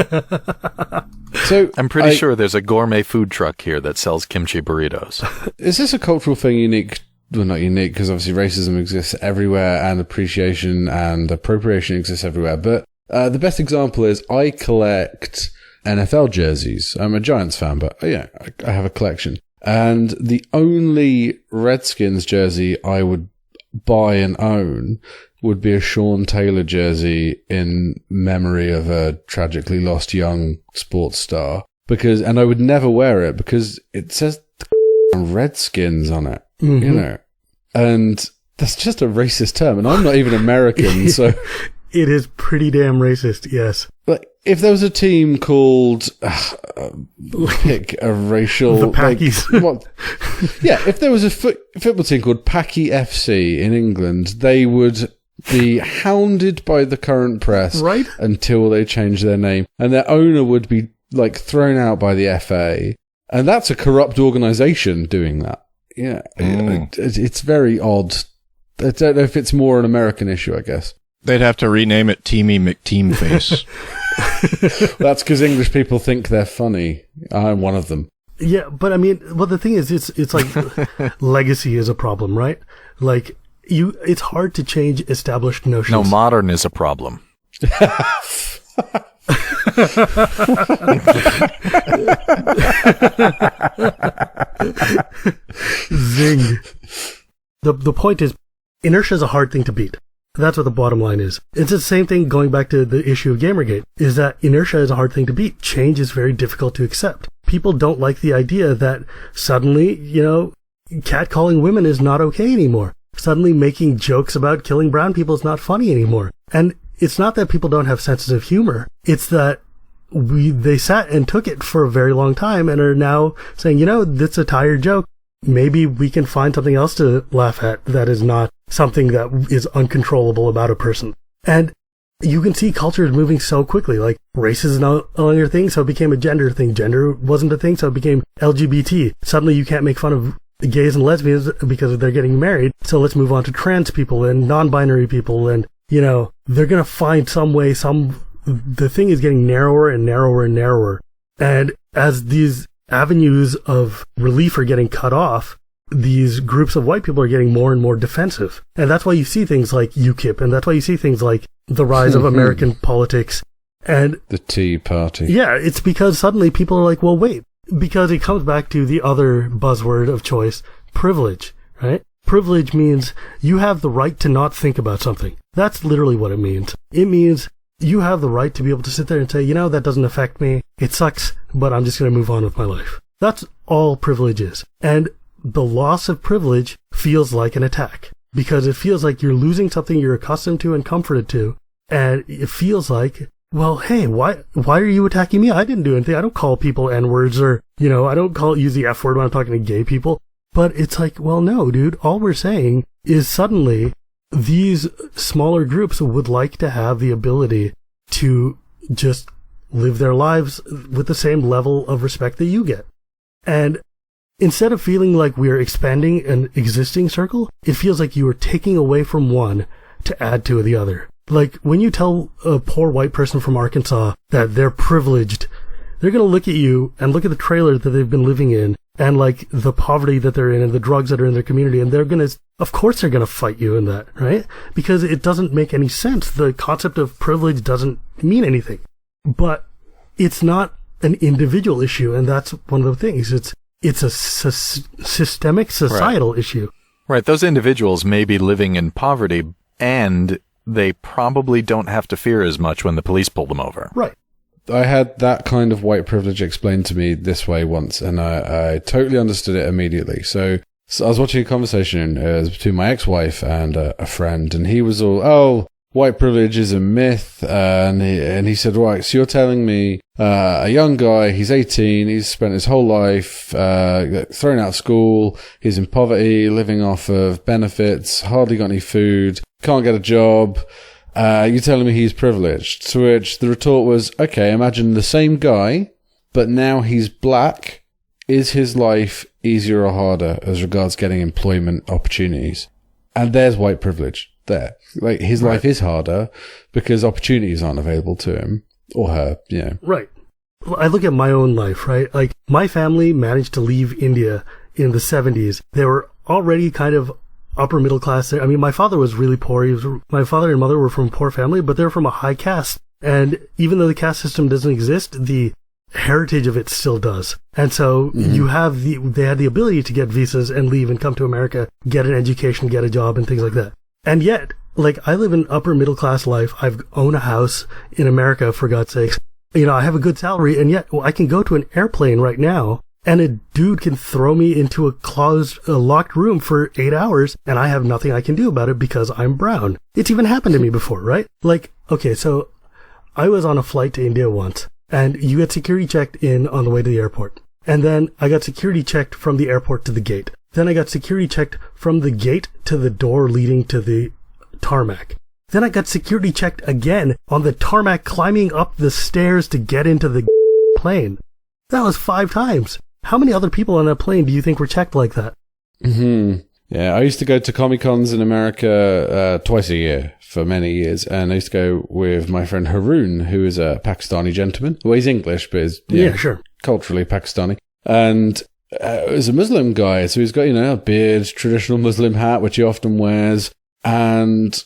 So I'm pretty sure there's a gourmet food truck here that sells kimchi burritos. Is this a cultural thing unique? Well, not unique, because obviously racism exists everywhere and appreciation and appropriation exists everywhere. But the best example is I collect NFL jerseys. I'm a Giants fan, but yeah, I have a collection. And the only Redskins jersey I would buy and own would be a Sean Taylor jersey in memory of a tragically lost young sports star. And I would never wear it because it says Redskins on it, you know. And that's just a racist term, and I'm not even American, so... It is pretty damn racist, yes. But if there was a team called... pick a racial... The Packies. If there was a football team called Packy FC in England, they would be hounded by the current press until they change their name, and their owner would be thrown out by the FA, and that's a corrupt organisation doing that. Yeah, it's very odd. I don't know if it's more an American issue, I guess. They'd have to rename it Teamy McTeamface. That's because English people think they're funny. I'm one of them. Yeah, but I mean, well, the thing is, it's like legacy is a problem, right? Like, it's hard to change established notions. No, modern is a problem. Zing. The point is, inertia is a hard thing to beat. That's what the bottom line is. It's the same thing going back to the issue of Gamergate, is that inertia is a hard thing to beat. Change is very difficult to accept. People don't like the idea that suddenly, catcalling women is not okay anymore. Suddenly making jokes about killing brown people is not funny anymore. And it's not that people don't have senses of humor. It's that they sat and took it for a very long time and are now saying, that's a tired joke. Maybe we can find something else to laugh at that is not something that is uncontrollable about a person. And you can see culture is moving so quickly. Like, race is no longer a thing, so it became a gender thing. Gender wasn't a thing, so it became LGBT. Suddenly you can't make fun of gays and lesbians because they're getting married, so let's move on to trans people and non-binary people, and they're gonna find some way, the thing is getting narrower and narrower and narrower. And as these avenues of relief are getting cut off, these groups of white people are getting more and more defensive. And that's why you see things like UKIP, and that's why you see things like the rise of American politics and the Tea Party. Yeah, it's because suddenly people are like, well, wait, because it comes back to the other buzzword of choice, privilege, right? Privilege means you have the right to not think about something. That's literally what it means. It means you have the right to be able to sit there and say, that doesn't affect me. It sucks, but I'm just going to move on with my life. That's all privilege is. And the loss of privilege feels like an attack, because it feels like you're losing something you're accustomed to and comforted to. And it feels like, well, hey, why are you attacking me? I didn't do anything. I don't call people N-words, or, I don't use the F word when I'm talking to gay people. But it's like, well, no, dude, all we're saying is suddenly these smaller groups would like to have the ability to just live their lives with the same level of respect that you get. And instead of feeling like we're expanding an existing circle, it feels like you are taking away from one to add to the other. Like, when you tell a poor white person from Arkansas that they're privileged, they're going to look at you and look at the trailer that they've been living in and like the poverty that they're in and the drugs that are in their community, and of course they're going to fight you in that, right? Because it doesn't make any sense. The concept of privilege doesn't mean anything. But it's not an individual issue, and that's one of the things. It's a systemic societal issue. Right. Those individuals may be living in poverty, and they probably don't have to fear as much when the police pull them over. Right. I had that kind of white privilege explained to me this way once, and I totally understood it immediately. So I was watching a conversation between my ex-wife and a friend, and he was all, white privilege is a myth, and he said, right, so you're telling me a young guy, he's 18, he's spent his whole life thrown out of school, he's in poverty, living off of benefits, hardly got any food, can't get a job, You're telling me he's privileged? To which the retort was, okay, imagine the same guy, but now he's black. Is his life easier or harder as regards getting employment opportunities? And there's white privilege there. Like, his life is harder because opportunities aren't available to him or her, Right. I look at my own life, right? Like, my family managed to leave India in the 70s. They were already kind of upper middle class there. I mean, my father was really poor. My father and mother were from a poor family, but they're from a high caste. And even though the caste system doesn't exist, the heritage of it still does. And so they had the ability to get visas and leave and come to America, get an education, get a job and things like that. And yet, like, I live an upper middle class life. I own a house in America, for God's sakes. I have a good salary, and yet I can go to an airplane right now and a dude can throw me into a locked room for 8 hours and I have nothing I can do about it because I'm brown. It's even happened to me before, right? Like, okay, so I was on a flight to India once. And you get security checked in on the way to the airport. And then I got security checked from the airport to the gate. Then I got security checked from the gate to the door leading to the tarmac. Then I got security checked again on the tarmac, climbing up the stairs to get into the plane. That was 5 times. How many other people on that plane do you think were checked like that? Yeah, I used to go to Comic-Cons in America twice a year for many years, and I used to go with my friend Haroon, who is a Pakistani gentleman. Well, he's English, but is sure, culturally Pakistani. And it was a Muslim guy, so he's got, a beard, traditional Muslim hat, which he often wears. And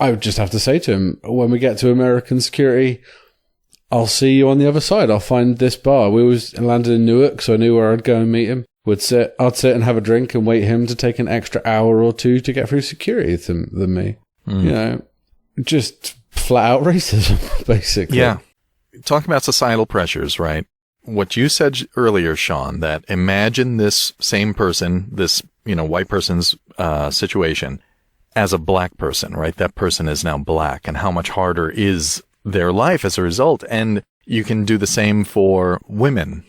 I would just have to say to him, when we get to American security, I'll see you on the other side. I'll find this bar. We always landed in Newark, so I knew where I'd go and meet him. I'd sit and have a drink and wait him to take an extra hour or two to get through security than me. Just flat out racism, basically. Yeah. Talking about societal pressures, right? What you said earlier, Sean, that imagine this same person, this, white person's situation as a black person, right? That person is now black, and how much harder is their life as a result. And you can do the same for women,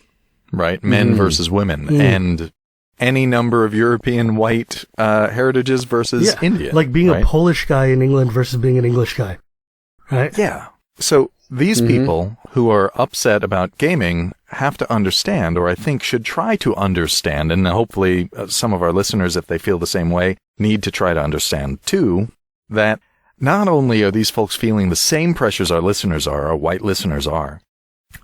right? Men versus women, and any number of European white heritages versus Indian. Like being a Polish guy in England versus being an English guy, right? Yeah. So these people who are upset about gaming have to understand, or I think should try to understand, and hopefully some of our listeners, if they feel the same way, need to try to understand too, that not only are these folks feeling the same pressures our white listeners are,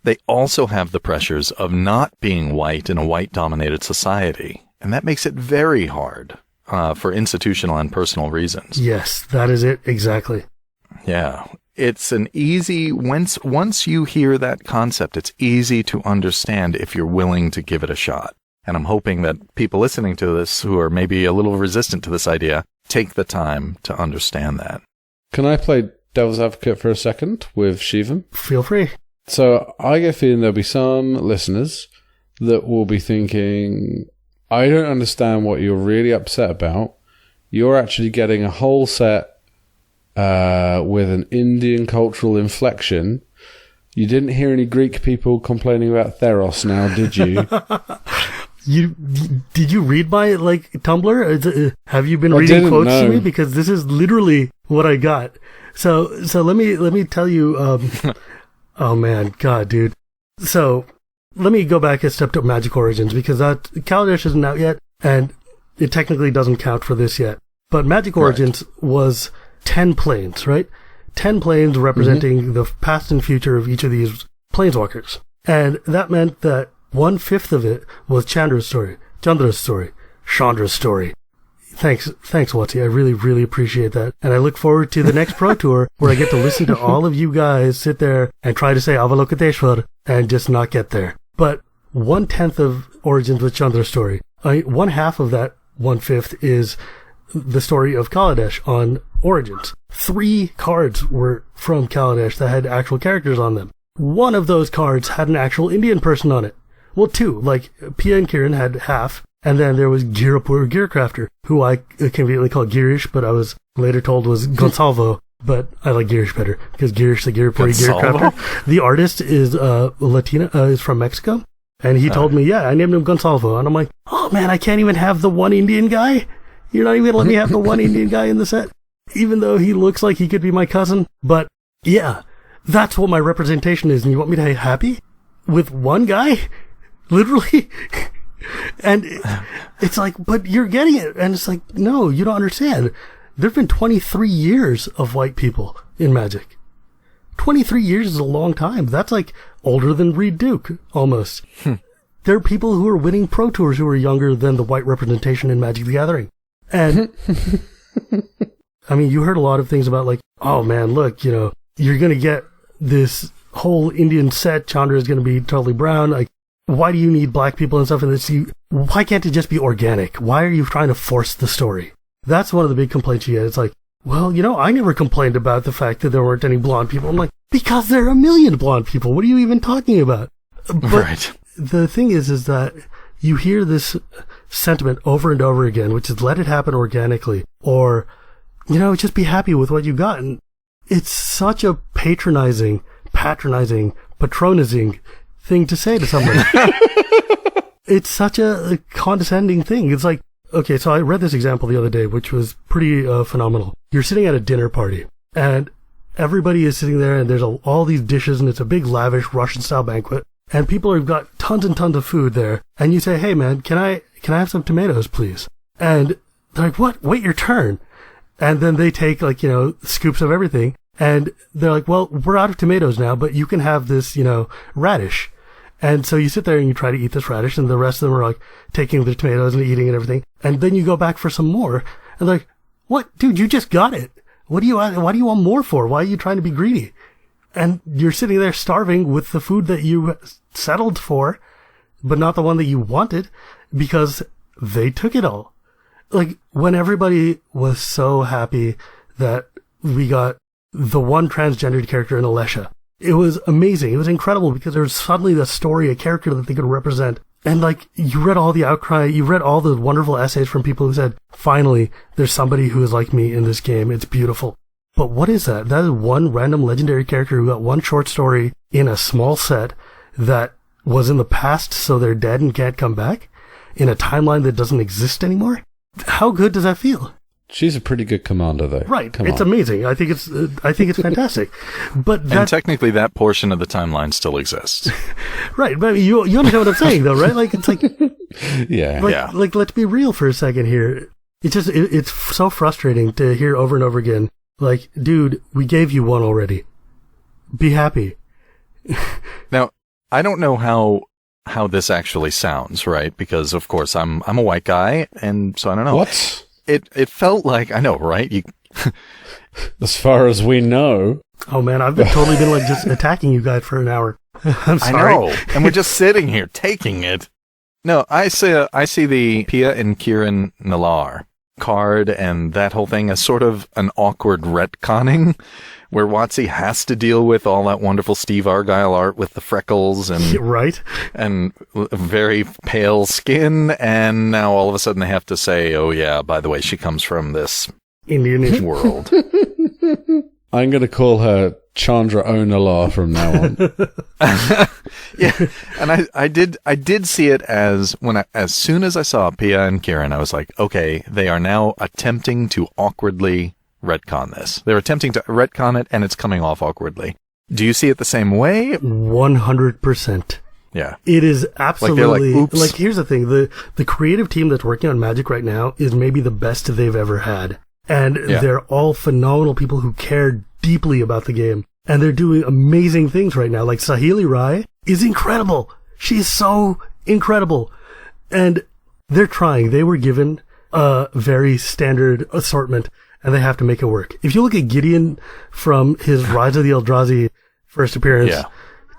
they also have the pressures of not being white in a white-dominated society. And that makes it very hard for institutional and personal reasons. Yes, that is it. Exactly. Yeah. It's an easy, once you hear that concept, it's easy to understand if you're willing to give it a shot. And I'm hoping that people listening to this who are maybe a little resistant to this idea take the time to understand that. Can I play devil's advocate for a second with Shivam? Feel free. So I get a feeling there'll be some listeners that will be thinking, I don't understand what you're really upset about. You're actually getting a whole set with an Indian cultural inflection. You didn't hear any Greek people complaining about Theros now, did you? Did you read my Tumblr? Have you been reading quotes to me? Because this is literally what I got. So let me tell you. Oh man, God, dude. So let me go back a step to Magic Origins, because Kaladesh isn't out yet, and it technically doesn't count for this yet. But Magic Origins was 10 planes, right? 10 planes representing the past and future of each of these planeswalkers. And that meant that 1/5 of it was Chandra's story, Chandra's story. Thanks, Watsi. I really, really appreciate that. And I look forward to the next Pro Tour where I get to listen to all of you guys sit there and try to say Avalokiteshwar and just not get there. But 1/10 of Origins was Chandra's story. 1/2 of that 1/5 is the story of Kaladesh on Origins. 3 cards were from Kaladesh that had actual characters on them. One of those cards had an actual Indian person on it. Well, 2, like Pia and Kiran had half, and then there was Girapur Gearcrafter, who I conveniently called Girish, but I was later told was Gonsalvo, but I like Girish better, because Girish, the Girapur Gearcrafter. The artist is Latina, is from Mexico, and he told me, I named him Gonsalvo, and I'm like, oh man, I can't even have the one Indian guy? You're not even going to let me have the one Indian guy in the set? even though he looks like he could be my cousin. But yeah, that's what my representation is. And you want me to be happy with one guy? Literally? And it's like, but you're getting it. And it's like, no, you don't understand. There've been 23 years of white people in Magic. 23 years is a long time. That's like older than Reed Duke, almost. There are people who are winning Pro Tours who are younger than the white representation in Magic the Gathering. And, I mean, you heard a lot of things about like, oh man, look, you're going to get this whole Indian set. Chandra is going to be totally brown. Like, why do you need black people and stuff in this? Why can't it just be organic? Why are you trying to force the story? That's one of the big complaints you get. It's like, well, I never complained about the fact that there weren't any blonde people. I'm like, because there are a million blonde people. What are you even talking about? But right. The thing is that you hear this sentiment over and over again, which is let it happen organically, or, just be happy with what you got. And it's such a patronizing, patronizing thing to say to somebody. It's such a condescending thing. It's like, okay, so I read this example the other day, which was pretty phenomenal. You're sitting at a dinner party, and everybody is sitting there, and there's all these dishes, and it's a big, lavish Russian-style banquet, and people have got tons and tons of food there, and you say, hey, man, can I have some tomatoes, please? And they're like, what? Wait your turn. And then they take, scoops of everything, and they're like, well, we're out of tomatoes now, but you can have this, radish. And so you sit there and you try to eat this radish, and the rest of them are like taking the tomatoes and eating and everything. And then you go back for some more, and they're like, what? Dude, you just got it. Why do you want more for? Why are you trying to be greedy? And you're sitting there starving with the food that you settled for, but not the one that you wanted, because they took it all. Like, when everybody was so happy that we got the one transgendered character in Alesha, it was amazing. It was incredible because there was suddenly a story, a character that they could represent. And you read all the outcry, you read all the wonderful essays from people who said, finally, there's somebody who is like me in this game. It's beautiful. But what is that? That is one random legendary character who got one short story in a small set that was in the past, so they're dead and can't come back in a timeline that doesn't exist anymore. How good does that feel? She's a pretty good commander, though. Right. It's amazing. I think it's fantastic. But and technically that portion of the timeline still exists. Right. But you understand what I'm saying, though, right? Like, it's like... Yeah. Like, let's be real for a second here. It's so frustrating to hear over and over again, like, dude, we gave you one already. Be happy. Now, I don't know how this actually sounds, right? Because, of course, I'm a white guy, and so I don't know. What? It felt like, I know, right? As far as we know. Oh man, I've totally been like just attacking you guys for an hour. I'm sorry. I know, and we're just sitting here taking it. No, I see the Pia and Kieran Nalaar card and that whole thing as sort of an awkward retconning, where WotC has to deal with all that wonderful Steve Argyle art with the freckles and right, and very pale skin, and now all of a sudden they have to say, oh yeah, by the way, she comes from this Indian world. I'm going to call her Chandra Onala from now on. Yeah, and I did see it as as soon as I saw Pia and Kieran, I was like, okay, they are now attempting to awkwardly retcon this. They're attempting to retcon it, and it's coming off awkwardly. Do you see it the same way? 100%. Yeah. It is absolutely... Like, oops. Here's the thing. The creative team that's working on Magic right now is maybe the best they've ever had. And they're all phenomenal people who care deeply about the game. And they're doing amazing things right now. Like Sahili Rai is incredible. She's so incredible. And they're trying. They were given a very standard assortment, and they have to make it work. If you look at Gideon from his Rise of the Eldrazi first appearance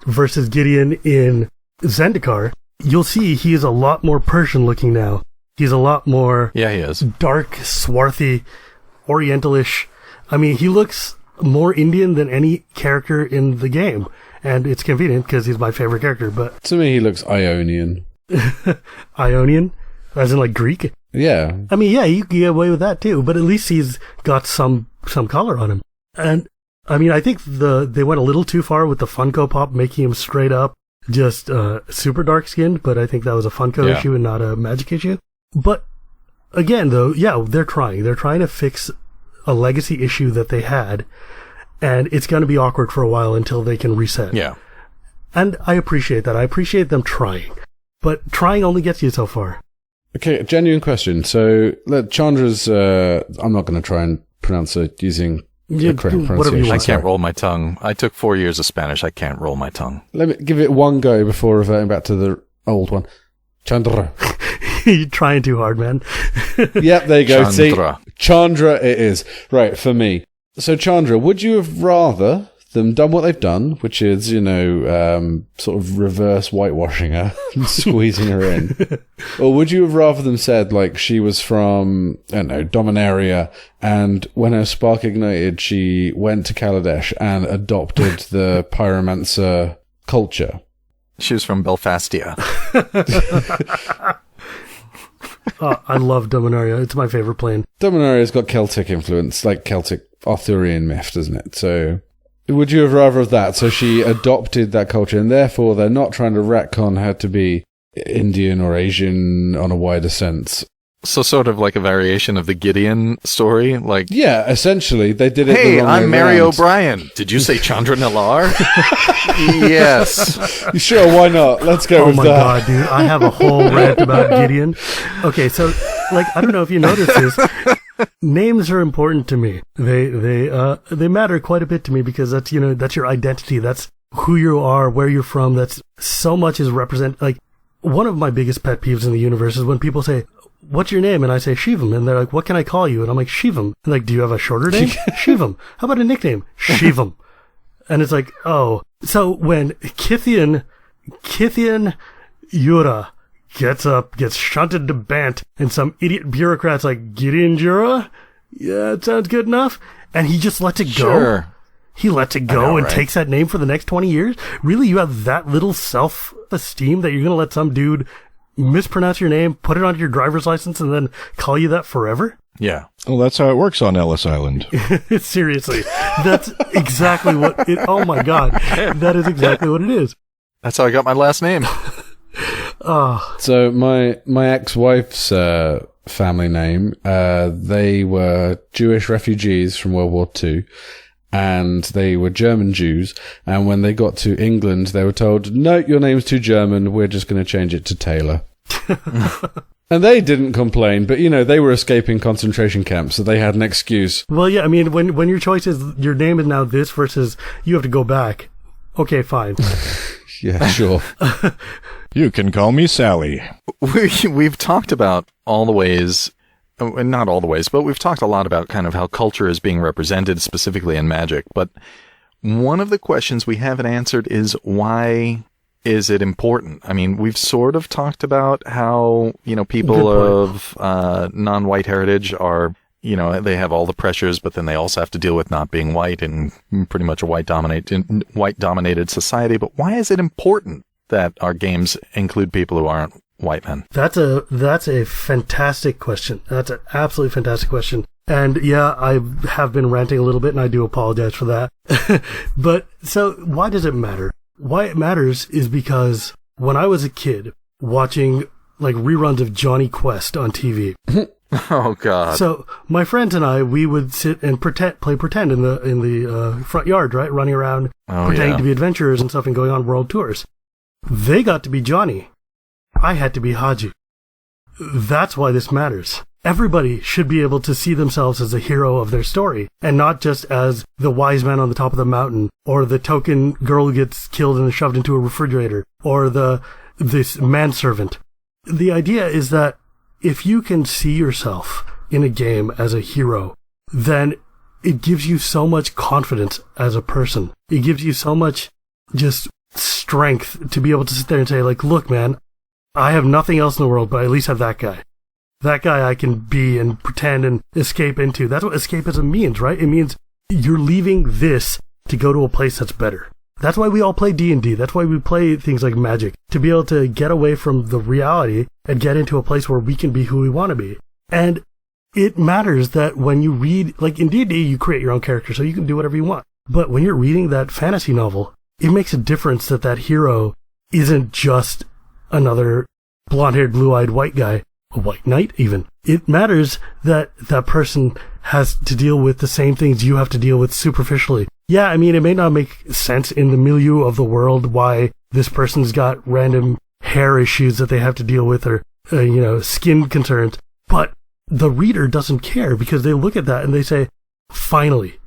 versus Gideon in Zendikar, you'll see he is a lot more Persian looking now. He's a lot more he is dark, swarthy, Orientalish. I mean, he looks more Indian than any character in the game. And it's convenient because he's my favorite character, but... To me, he looks Ionian. Ionian? As in, like, Greek? Yeah. I mean, yeah, you can get away with that, too. But at least he's got some color on him. And, I mean, I think they went a little too far with the Funko Pop, making him straight up just super dark-skinned. But I think that was a Funko issue and not a Magic issue. But, again, though, yeah, they're trying. They're trying to fix a legacy issue that they had, and it's going to be awkward for a while until they can reset. Yeah. And I appreciate that. I appreciate them trying. But trying only gets you so far. Okay, genuine question. So, Chandra's, I'm not going to try and pronounce it using the correct pronunciation. I can't roll my tongue. I took 4 years of Spanish. I can't roll my tongue. Let me give it one go before reverting back to the old one. Chandra. You're trying too hard, man. Yep, there you go. Chandra. See, Chandra it is. Right, for me. So, Chandra, would you have rather them done what they've done, which is, sort of reverse whitewashing her and squeezing her in? Or would you have rather them said, like, she was from, I don't know, Dominaria, and when her spark ignited, she went to Kaladesh and adopted the pyromancer culture? She was from Belfastia. I love Dominaria. It's my favorite plane. Dominaria's got Celtic influence, like Celtic Arthurian myth, doesn't it? So, would you have rather of that? So she adopted that culture, and therefore they're not trying to retcon her to be Indian or Asian on a wider sense. So sort of like a variation of the Gideon story, like... Yeah, essentially, they did it Hey, the wrong I'm way Mary around. O'Brien. Did you say Chandra Nalar? Yes. Sure, why not? Let's go with that. Oh my god, dude. I have a whole rant about Gideon. Okay, so, like, I don't know if you noticed this. Names are important to me. They matter quite a bit to me because that's your identity. That's who you are, where you're from. That's so much is represent. Like, one of my biggest pet peeves in the universe is when people say, "What's your name?" And I say Shivam, and they're like, "What can I call you?" And I'm like, Shivam. And like, do you have a shorter name? Shivam. How about a nickname? Shivam. And it's like, oh. So when Kithian Yura gets shunted to Bant, and some idiot bureaucrat's like, Gideon Jura? Yeah, it sounds good enough. And he just lets it go. Sure. He lets it go and takes that name for the next 20 years? Really? You have that little self-esteem that you're going to let some dude mispronounce your name, put it on your driver's license, and then call you that forever? Yeah. Well, that's how it works on Ellis Island. Seriously. That's exactly what it... Oh, my God. That is exactly what it is. That's how I got my last name. So my ex-wife's family name, they were Jewish refugees from World War II, and they were German Jews. And when they got to England, they were told, "No, your name's too German. We're just going to change it to Taylor." And they didn't complain, but they were escaping concentration camps, so they had an excuse. Well, yeah, I mean, when your choice is your name is now this versus you have to go back. Okay, fine. Yeah, sure. You can call me Sally. We've talked about all the ways, not all the ways, but we've talked a lot about kind of how culture is being represented specifically in Magic. But one of the questions we haven't answered is, why is it important? I mean, we've sort of talked about how, people of non-white heritage are, they have all the pressures, but then they also have to deal with not being white in pretty much a white-dominated society. But why is it important that our games include people who aren't white men? That's a fantastic question. That's an absolutely fantastic question. And yeah, I have been ranting a little bit, and I do apologize for that. But so why does it matter? Why it matters is because when I was a kid watching like reruns of Johnny Quest on TV. Oh God! So my friends and I, we would sit and play pretend in the front yard, right, running around, pretending to be adventurers and stuff, and going on world tours. They got to be Johnny. I had to be Haji. That's why this matters. Everybody should be able to see themselves as a hero of their story, and not just as the wise man on the top of the mountain, or the token girl who gets killed and shoved into a refrigerator, or this manservant. The idea is that if you can see yourself in a game as a hero, then it gives you so much confidence as a person. It gives you so much just strength to be able to sit there and say, like, look, man, I have nothing else in the world, but I at least have that guy. That guy I can be and pretend and escape into. That's what escapism means, right? It means you're leaving this to go to a place that's better. That's why we all play D&D. That's why we play things like Magic, to be able to get away from the reality and get into a place where we can be who we want to be. And it matters that when you read, like in D&D, you create your own character, so you can do whatever you want. But when you're reading that fantasy novel, it makes a difference that hero isn't just another blonde-haired, blue-eyed white guy, a white knight even. It matters that that person has to deal with the same things you have to deal with superficially. Yeah, I mean, it may not make sense in the milieu of the world why this person's got random hair issues that they have to deal with or, skin concerns, but the reader doesn't care because they look at that and they say, finally,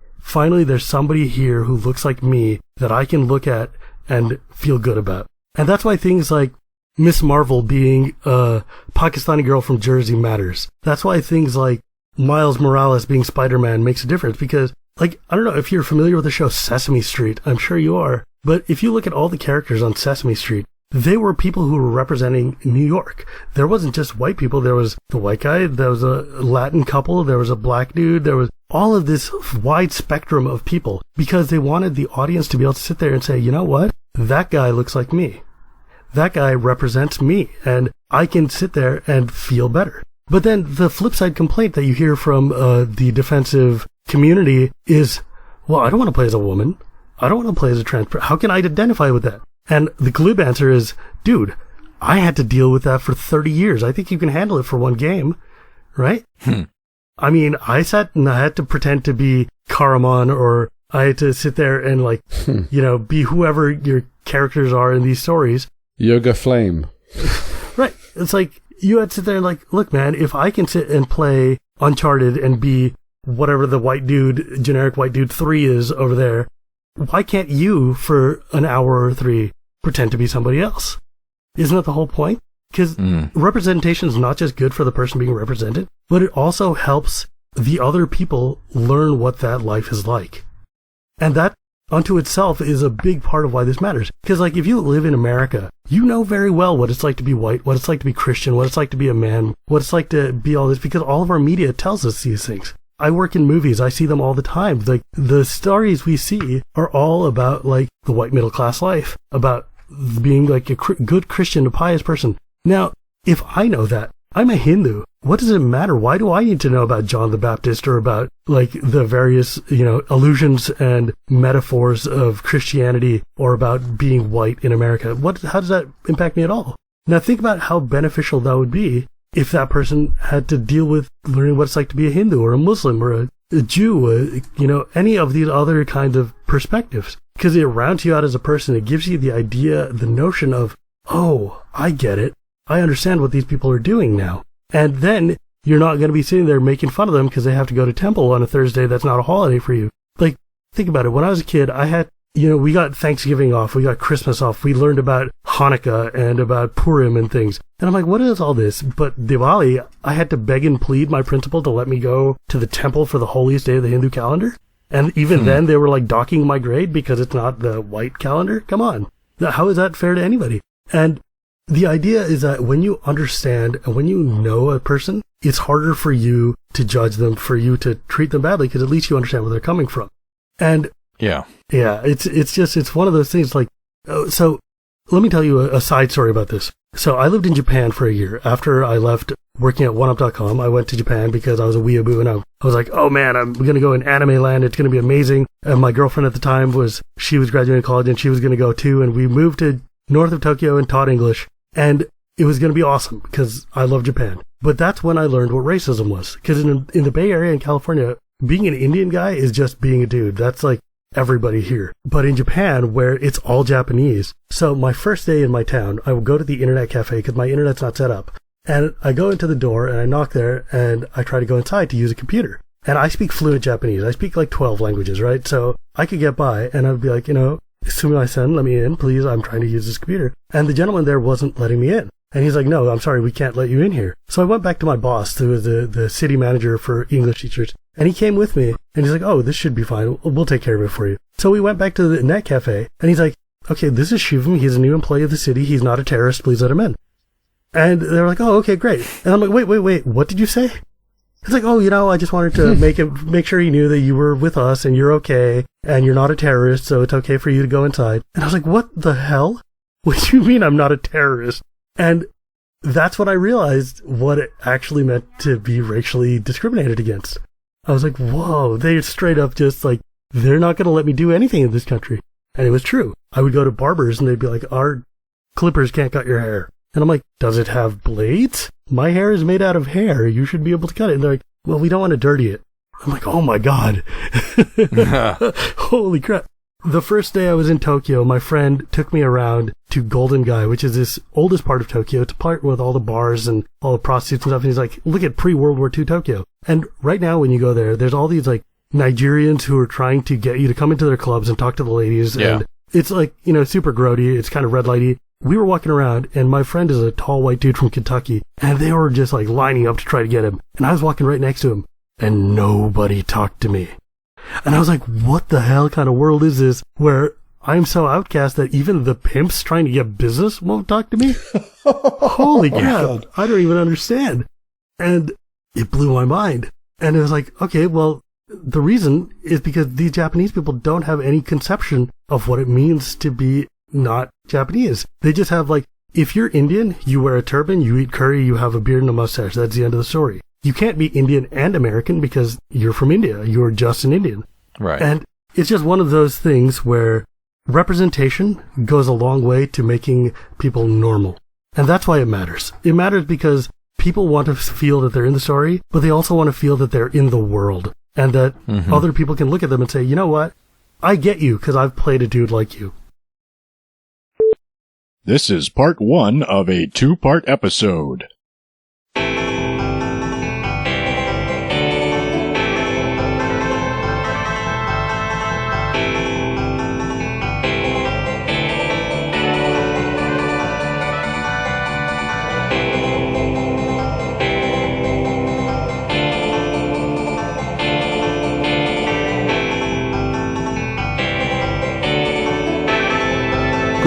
there's somebody here who looks like me that I can look at and feel good about. And that's why things like Miss Marvel being a Pakistani girl from Jersey matters. That's why things like Miles Morales being Spider-Man makes a difference because, I don't know if you're familiar with the show Sesame Street. I'm sure you are. But if you look at all the characters on Sesame Street, they were people who were representing New York. There wasn't just white people. There was the white guy. There was a Latin couple. There was a black dude. There was all of this wide spectrum of people because they wanted the audience to be able to sit there and say, you know what? That guy looks like me. That guy represents me, and I can sit there and feel better. But then the flip side complaint that you hear from the defensive community is, well, I don't want to play as a woman. I don't want to play as a trans person. How can I identify with that? And the glib answer is, dude, I had to deal with that for 30 years. I think you can handle it for one game, right? I mean, I sat and I had to pretend to be Karaman, or I had to sit there and be whoever your characters are in these stories. Yoga Flame. Right. It's like, you had to sit there and look, man, if I can sit and play Uncharted and be whatever the generic white dude 3 is over there, why can't you, for an hour or 3, pretend to be somebody else? Isn't that the whole point? Because representation is not just good for the person being represented, but it also helps the other people learn what that life is like. And that unto itself is a big part of why this matters. Because if you live in America, you know very well what it's like to be white, what it's like to be Christian, what it's like to be a man, what it's like to be all this, because all of our media tells us these things. I work in movies. I see them all the time. The stories we see are all about the white middle class life, about being a good Christian, a pious person. Now, if I know that, I'm a Hindu. What does it matter? Why do I need to know about John the Baptist or about the various, allusions and metaphors of Christianity or about being white in America? How does that impact me at all? Now think about how beneficial that would be if that person had to deal with learning what it's like to be a Hindu or a Muslim or a Jew, any of these other kinds of perspectives. Because it rounds you out as a person. It gives you the idea, the notion of, oh, I get it. I understand what these people are doing now. And then you're not going to be sitting there making fun of them because they have to go to temple on a Thursday that's not a holiday for you. Think about it. When I was a kid, I had, we got Thanksgiving off, we got Christmas off, we learned about Hanukkah and about Purim and things. And I'm like, what is all this? But Diwali, I had to beg and plead my principal to let me go to the temple for the holiest day of the Hindu calendar. And even then, they were docking my grade because it's not the white calendar. Come on. How is that fair to anybody? And the idea is that when you understand and when you know a person, it's harder for you to judge them, for you to treat them badly, because at least you understand where they're coming from. And yeah, it's one of those things so let me tell you a side story about this. So I lived in Japan for a year. After I left working at oneup.com, I went to Japan because I was a weeaboo and I was like, oh man, I'm going to go in anime land. It's going to be amazing. And my girlfriend at the time she was graduating college and she was going to go too. And we moved to north of Tokyo and taught English. And it was going to be awesome because I love Japan. But that's when I learned what racism was. Because in the Bay Area in California, being an Indian guy is just being a dude. That's everybody here. But in Japan, where it's all Japanese. So my first day in my town, I would go to the internet cafe because my internet's not set up. And I go into the door and I knock there and I try to go inside to use a computer. And I speak fluent Japanese. I speak 12 languages, right? So I could get by and I'd be like, sumimasen, let me in, please. I'm trying to use this computer. And the gentleman there wasn't letting me in. And he's like, no, I'm sorry, we can't let you in here. So I went back to my boss, who was the city manager for English teachers. And he came with me and he's like, oh, this should be fine. We'll take care of it for you. So we went back to the net cafe and he's like, okay, this is Shivam. He's a new employee of the city. He's not a terrorist. Please let him in. And they were like, oh, okay, great. And I'm like, wait, what did you say? It's like, oh, I just wanted to make sure he knew that you were with us and you're okay and you're not a terrorist, so it's okay for you to go inside. And I was like, what the hell? What do you mean I'm not a terrorist? And that's when I realized what it actually meant to be racially discriminated against. I was like, whoa, they straight up just they're not going to let me do anything in this country. And it was true. I would go to barbers and they'd be like, our clippers can't cut your hair. And I'm like, does it have blades? My hair is made out of hair. You should be able to cut it. And they're like, well, we don't want to dirty it. I'm like, oh my God. Holy crap. The first day I was in Tokyo, my friend took me around to Golden Gai, which is this oldest part of Tokyo. It's a part with all the bars and all the prostitutes and stuff. And he's like, look at pre-World War II Tokyo. And right now when you go there, there's all these like Nigerians who are trying to get you to come into their clubs and talk to the ladies. Yeah. And it's like, super grody. It's kind of red lighty. We were walking around and my friend is a tall white dude from Kentucky and they were just like lining up to try to get him. And I was walking right next to him and nobody talked to me. And I was like, what the hell kind of world is this where I'm so outcast that even the pimps trying to get business won't talk to me? Holy crap. I don't even understand. And it blew my mind. And it was like, okay, well, the reason is because these Japanese people don't have any conception of what it means to be not Japanese. They just have like, if you're Indian, you wear a turban, you eat curry, you have a beard and a mustache. That's the end of the story. You can't be Indian and American because you're from India. You're just an Indian. Right. And it's just one of those things where representation goes a long way to making people normal. And that's why it matters. It matters because people want to feel that they're in the story, but they also want to feel that they're in the world and that other people can look at them and say, you know what? I get you because I've played a dude like you. This is part 1 of a 2-part episode.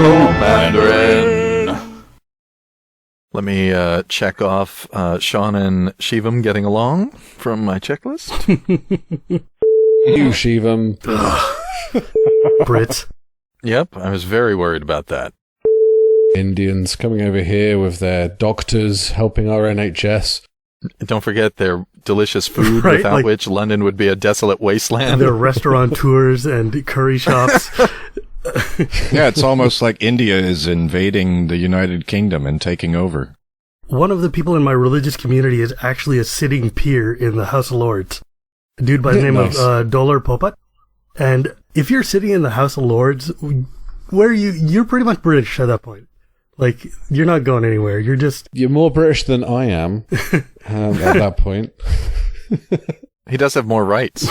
Commanderin. Let me check off Sean and Shivam getting along from my checklist. You, Shivam. Brits. Yep, I was very worried about that. Indians coming over here with their doctors helping our NHS. Don't forget their delicious food, Right, without like- which London would be a desolate wasteland. And their restaurateurs and curry shops. Yeah, it's almost like India is invading the United Kingdom and taking over. One of the people in my religious community is actually a sitting peer in the House of Lords. A dude by the name Nice. of Dolar Popat. And if you're sitting in the House of Lords, you're pretty much British at that point. Like, you're not going anywhere. You're just... You're more British than I am at that point. He does have more rights.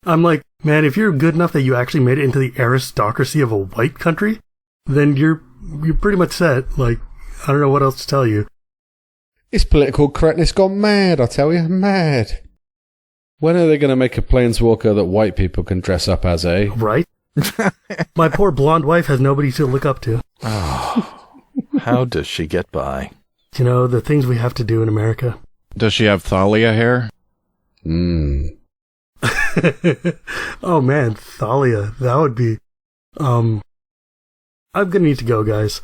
I'm like, man, if you're good enough that you actually made it into the aristocracy of a white country, then you're pretty much set. Like, I don't know what else to tell you. It's political correctness gone mad, I tell you, mad. When are they going to make a planeswalker that white people can dress up as, eh? Right? My poor blonde wife has nobody to look up to. Oh, how does she get by? You know, the things we have to do in America. Does she have Thalia hair? Oh man, Thalia. That would be... I'm gonna need to go, guys.